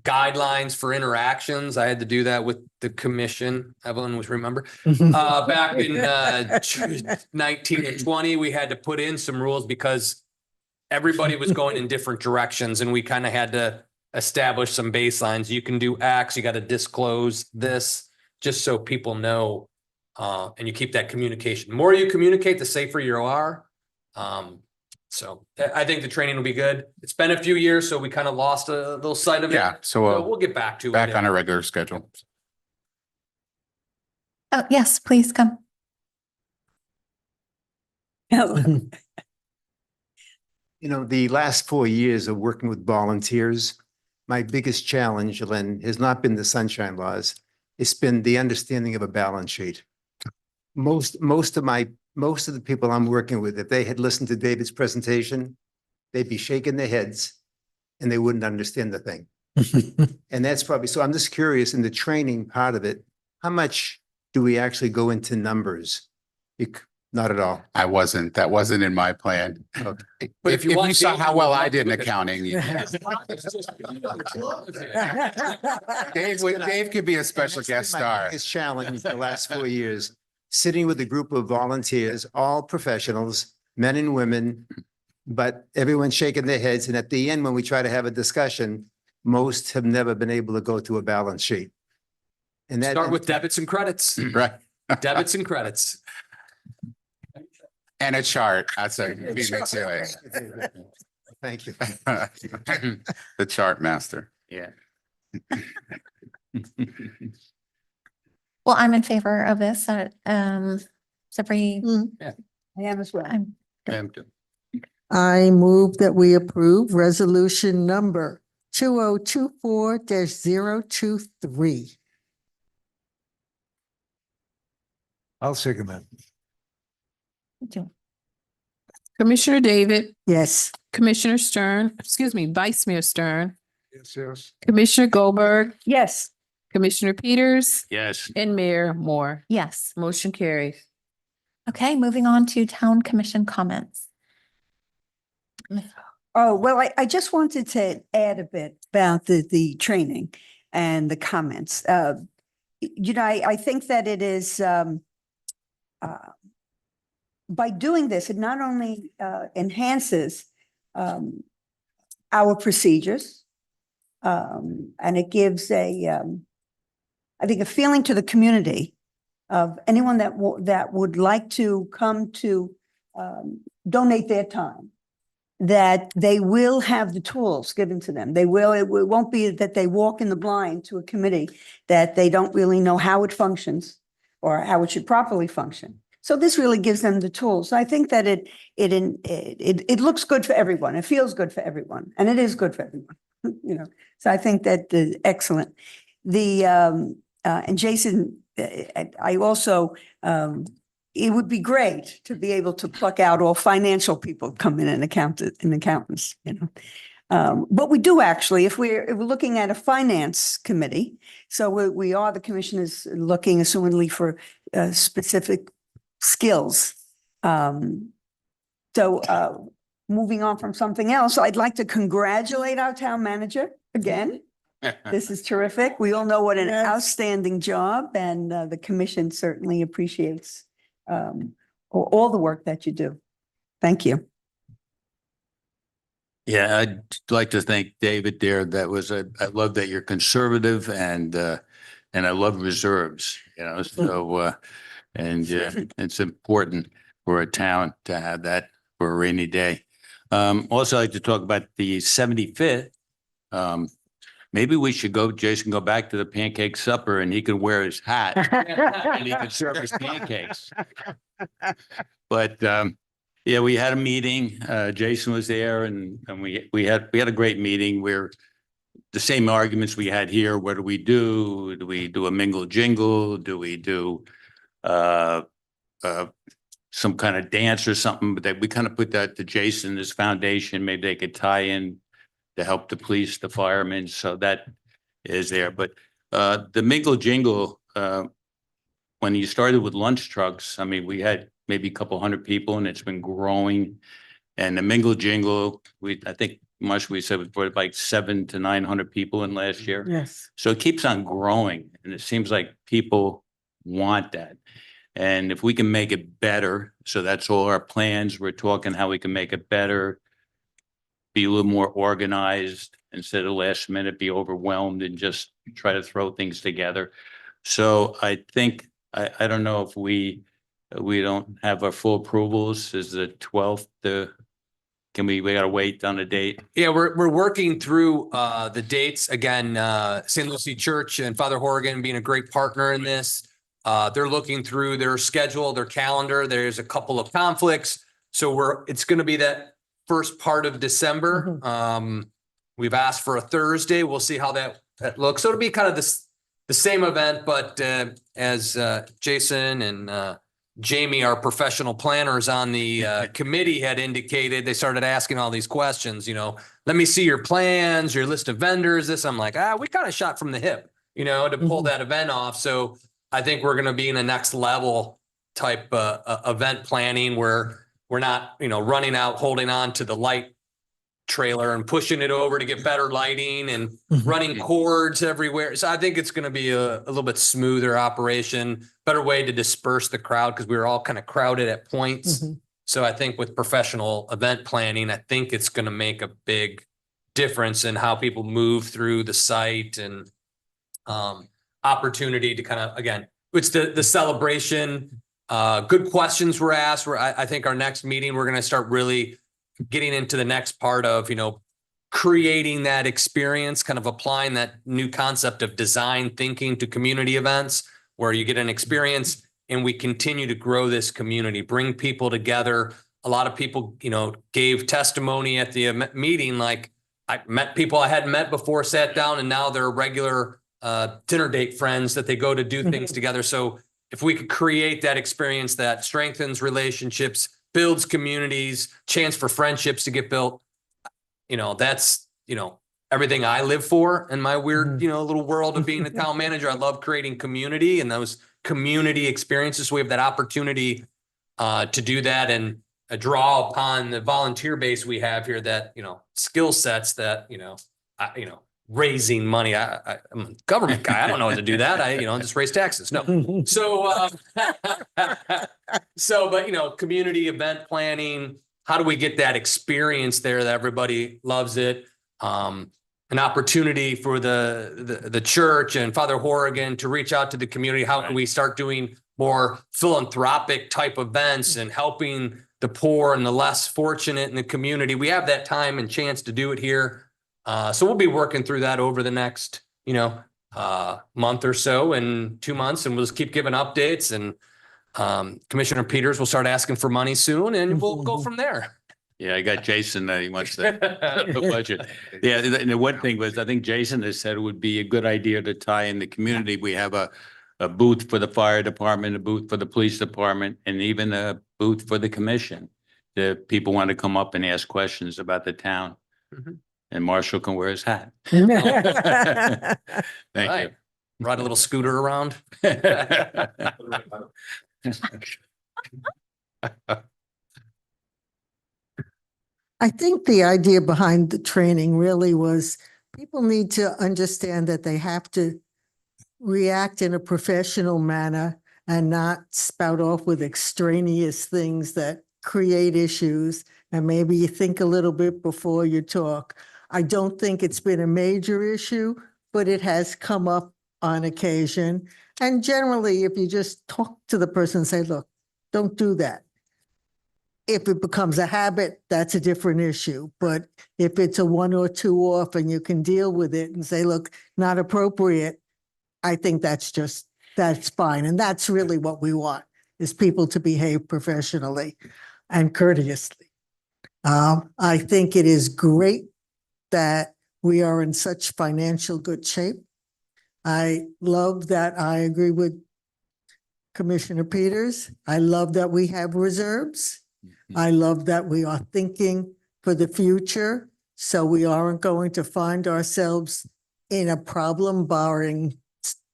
guidelines for interactions. I had to do that with the commission. Evelyn was remember back in 19 and 20, we had to put in some rules because everybody was going in different directions and we kind of had to establish some baselines. You can do X, you got to disclose this just so people know. And you keep that communication. The more you communicate, the safer you are. So I think the training will be good. It's been a few years, so we kind of lost a little sight of it. Yeah. So We'll get back to it. back on a regular schedule. Oh, yes, please come. The last 4 years of working with volunteers, my biggest challenge, Len, has not been the sunshine laws. It's been the understanding of a balance sheet. Most of the people I'm working with, if they had listened to David's presentation, they'd be shaking their heads and they wouldn't understand the thing. And that's probably, so I'm just curious in the training part of it, how much do we actually go into numbers? Not at all. That wasn't in my plan. Okay. But If you saw how well I did in accounting, Dave could be a special guest star. Biggest challenge the last 4 years, sitting with a group of volunteers, all professionals, men and women, but everyone's shaking their heads. And at the end, when we try to have a discussion, most have never been able to go to a balance sheet. And that Start with debits and credits. Right. Debits and credits. And a chart. That's a Thank you. the chart master. Yeah. Well, I'm in favor of this. Except for you. I am as well. I'm I move that we approve resolution number 2024-023. I'll second that. Commissioner David, Yes. Commissioner Stern, Vice Mayor Stern, Yes, yes. Commissioner Goldberg, Yes. Commissioner Peters Yes. and Mayor Moore. Yes. Motion carries. Okay, moving on to town commission comments. Oh, well, I just wanted to add a bit about the training and the comments. You know, I think that it is, by doing this, it not only enhances our procedures, and it gives I think, a feeling to the community of anyone that would like to come to donate their time, that they will have the tools given to them. It won't be that they walk in the blind to a committee that they don't really know how it functions or how it should properly function. So this really gives them the tools. I think that it looks good for everyone. It feels good for everyone, and it is good for everyone. You know, so I think that excellent. And Jason, I also, it would be great to be able to pluck out all financial people come in and accountants, you know. But we do actually, if we're looking at a finance committee, so we are, the commission is looking assumedly for specific skills. So moving on from something else, I'd like to congratulate our town manager again. This is terrific. We all know what an outstanding job, and the commission certainly appreciates all the work that you do. Thank you. Yeah, I'd like to thank David there. I love that you're conservative and I love reserves, you know, so, it's important for a town to have that for a rainy day. Also I'd like to talk about the 75th. Maybe we should Jason, go back to the pancake supper and he could wear his hat and he could serve his pancakes. But, yeah, we had a meeting. Jason was there and we had a great meeting where the same arguments we had here. What do we do? Do we do a mingle jingle? Do we do some kind of dance or something? But that we kind of put that to Jason, his foundation. Maybe they could tie in to help the police, the firemen. So that is there. But the mingle jingle, when you started with lunch trucks, I mean, we had maybe a couple hundred people and it's been growing. And the mingle jingle, I think much we said before, like 700 to 900 people in last year. Yes. So it keeps on growing and it seems like people want that. And if we can make it better, so that's all our plans. We're talking how we can make it better, be a little more organized instead of last minute, be overwhelmed and just try to throw things together. So I think, I don't know if we don't have our full approvals. Is the 12th, we gotta wait on a date? Yeah, we're working through the dates. Again, St. Lucie Church and Father Horrigan being a great partner in this. They're looking through their schedule, their calendar. There's a couple of conflicts. So it's gonna be that first part of December. We've asked for a Thursday. We'll see how that looks. So it'll be kind of the same event, but as Jason and Jamie, our professional planners on the committee, had indicated, they started asking all these questions, you know, let me see your plans, your list of vendors, this. I'm like, we kind of shot from the hip, you know, to pull that event off. So I think we're going to be in a next level type event planning where we're not, you know, running out, holding on to the light trailer and pushing it over to get better lighting and running cords everywhere. So I think it's going to be a little bit smoother operation, better way to disperse the crowd because we were all kind of crowded at points. So I think with professional event planning, I think it's going to make a big difference in how people move through the site and opportunity to kind of, again, it's the celebration. Good questions were asked. Where I think our next meeting, we're going to start really getting into the next part of, you know, creating that experience, kind of applying that new concept of design thinking to community events where you get an experience and we continue to grow this community, bring people together. A lot of people, you know, gave testimony at the meeting. Like I met people I hadn't met before, sat down, and now they're regular dinner date friends that they go to do things together. So if we could create that experience that strengthens relationships, builds communities, chance for friendships to get built, you know, that's, you know, everything I live for in my weird, little world of being a town manager. I love creating community and those community experiences. We have that opportunity to do that and draw upon the volunteer base we have here that, skill sets that, raising money. I'm a government guy. I don't know how to do that. I just raise taxes. No. So, but community event planning, how do we get that experience there that everybody loves it? An opportunity for the church and Father Horrigan to reach out to the community. How can we start doing more philanthropic type events and helping the poor and the less fortunate in the community? We have that time and chance to do it here. So we'll be working through that over the next, month or so and 2 months, and we'll just keep giving updates. And Commissioner Peters will start asking for money soon, and we'll go from there. Yeah, I got Jason that he wants the budget. Yeah, the one thing was, I think Jason has said it would be a good idea to tie in the community. We have a booth for the fire department, a booth for the police department, and even a booth for the commission. The people want to come up and ask questions about the town. And Marshall can wear his hat. Thank Right. you. Ride a little scooter around. I think the idea behind the training really was people need to understand that they have to react in a professional manner and not spout off with extraneous things that create issues. And maybe you think a little bit before you talk. I don't think it's been a major issue, but it has come up on occasion. And generally, if you just talk to the person and say, look, don't do that. If it becomes a habit, that's a different issue. But if it's a one or two off and you can deal with it and say, look, not appropriate, I think that's fine. And that's really what we want, is people to behave professionally and courteously. I think it is great that we are in such financial good shape. I love that. I agree with Commissioner Peters. I love that we have reserves. I love that we are thinking for the future, so we aren't going to find ourselves in a problem barring,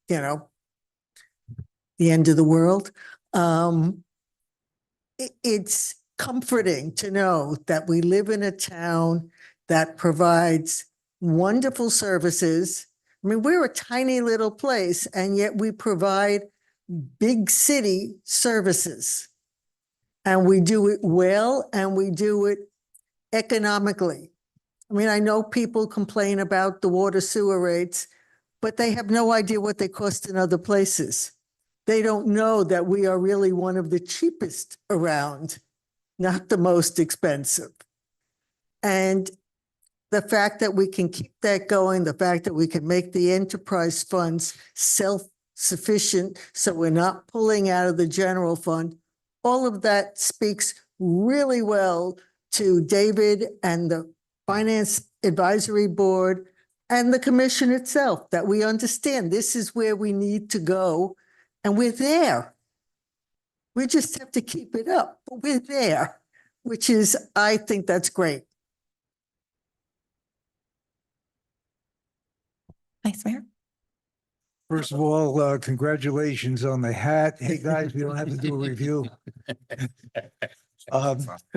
the end of the world. It's comforting to know that we live in a town that provides wonderful services. I mean, we're a tiny little place, and yet we provide big city services. And we do it well, and we do it economically. I mean, I know people complain about the water sewer rates, but they have no idea what they cost in other places. They don't know that we are really one of the cheapest around, not the most expensive. And the fact that we can keep that going, the fact that we can make the enterprise funds self-sufficient, so we're not pulling out of the general fund, all of that speaks really well to David and the Finance Advisory Board and the commission itself, that we understand this is where we need to go, and we're there. We just have to keep it up, but we're there, which is, I think that's great. Vice Mayor? First of all, congratulations on the hat. Hey, guys, we don't have to do a review.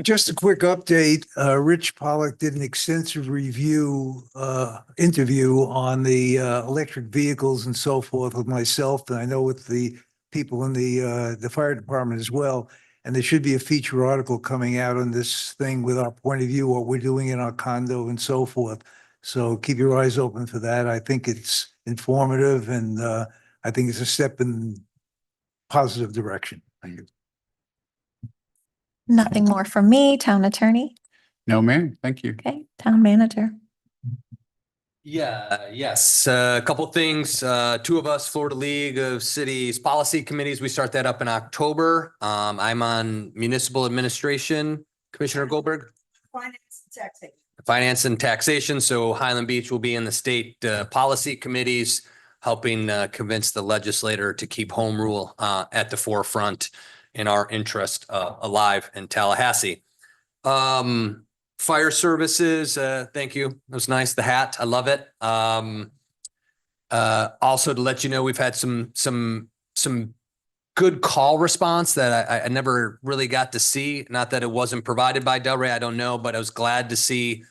Just a quick update. Rich Pollock did an extensive interview on the electric vehicles and so forth with myself, and I know with the people in the fire department as well. And there should be a feature article coming out on this thing with our point of view, what we're doing in our condo and so forth. So keep your eyes open for that. I think it's informative, and I think it's a step in positive direction. Thank you. Nothing more from me. Town Attorney? No, ma'am. Thank you. Okay. Town Manager? Yes, a couple things. Two of us, Florida League of Cities Policy Committees, we start that up in October. I'm on Municipal Administration, Commissioner Goldberg. Finance and Taxation. So Highland Beach will be in the state policy committees, helping convince the legislator to keep home rule at the forefront in our interest alive in Tallahassee. Fire services, thank you. It was nice. The hat, I love it. Also to let you know, we've had some good call response that I never really got to see. Not that it wasn't provided by Delray, I don't know, but I was glad to see.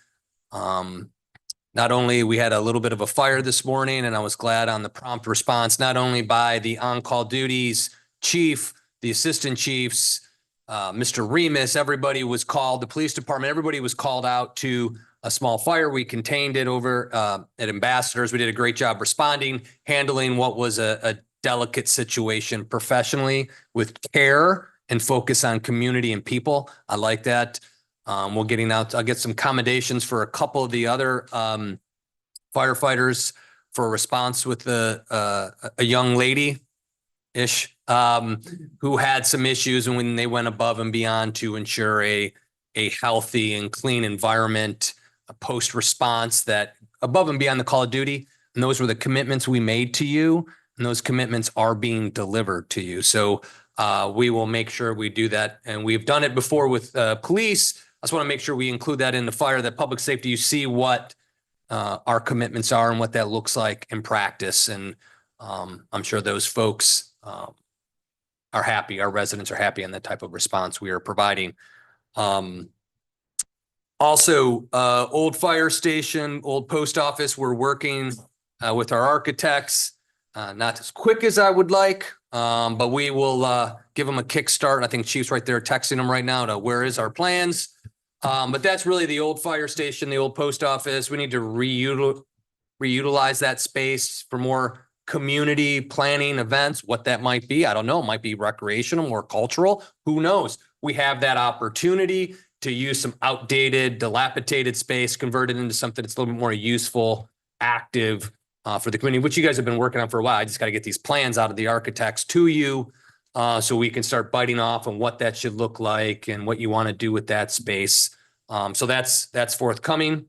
Not only we had a little bit of a fire this morning, and I was glad on the prompt response, not only by the on-call duties chief, the assistant chiefs, Mr. Remus, everybody was called, the police department, everybody was called out to a small fire. We contained it over at Ambassadors. We did a great job responding, handling what was a delicate situation professionally with care and focus on community and people. I like that. We're getting out, I'll get some commendations for a couple of the other firefighters for a response with a young lady-ish who had some issues, and when they went above and beyond to ensure a healthy and clean environment, a post-response that above and beyond the call of duty. And those were the commitments we made to you, and those commitments are being delivered to you. So we will make sure we do that. And we've done it before with police. I just want to make sure we include that in the fire, that public safety, you see what our commitments are and what that looks like in practice. And I'm sure those folks are happy. Our residents are happy on the type of response we are providing. Also, old fire station, old post office, we're working with our architects, not as quick as I would like, but we will give them a kickstart. I think Chief's right there texting them right now to where is our plans. But that's really the old fire station, the old post office. We need to reutilize that space for more community planning events, what that might be. I don't know. It might be recreational, more cultural. Who knows? We have that opportunity to use some outdated, dilapidated space, convert it into something that's a little bit more useful, active for the community, which you guys have been working on for a while. I just got to get these plans out of the architects to you so we can start biting off on what that should look like and what you want to do with that space. So that's forthcoming.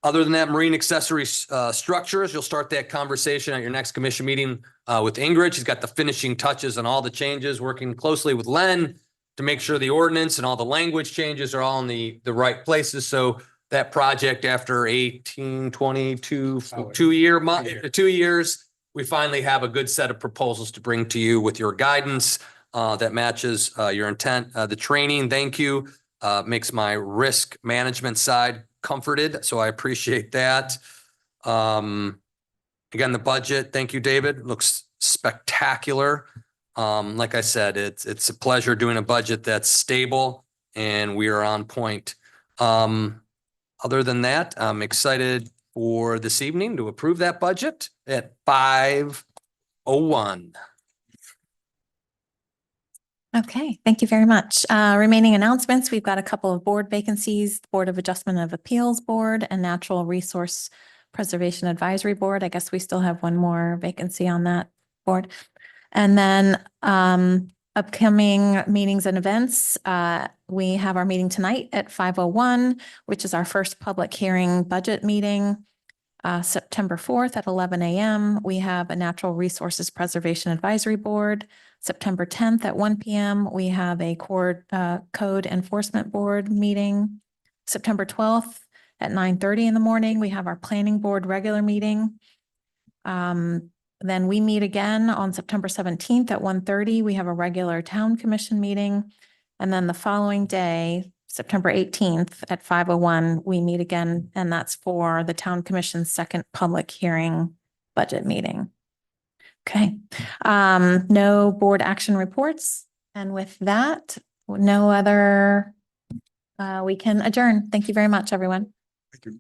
Other than that, marine accessory structures, you'll start that conversation at your next commission meeting with Ingrid. She's got the finishing touches on all the changes, working closely with Len to make sure the ordinance and all the language changes are all in the right places. So that project, after 18, 22, 2 years, we finally have a good set of proposals to bring to you with your guidance that matches your intent. The training, thank you, makes my risk management side comforted. So I appreciate that. Again, the budget, thank you, David, looks spectacular. Like I said, it's a pleasure doing a budget that's stable and we are on point. Other than that, I'm excited for this evening to approve that budget at 5:01. Okay, thank you very much. Remaining announcements, we've got a couple of board vacancies, Board of Adjustment of Appeals Board and Natural Resource Preservation Advisory Board. I guess we still have one more vacancy on that board. And then upcoming meetings and events. We have our meeting tonight at 5:01, which is our first public hearing budget meeting. September 4th at 11 a.m. We have a Natural Resources Preservation Advisory Board. September 10th at 1 p.m. We have a Code Enforcement Board meeting. September 12th at 9:30 in the morning, we have our Planning Board regular meeting. Then we meet again on September 17th at 1:30. We have a regular Town Commission meeting. And then the following day, September 18th at 5:01, we meet again, and that's for the Town Commission's second public hearing budget meeting. Okay, no board action reports. And with that, no other, we can adjourn. Thank you very much, everyone. Thank you.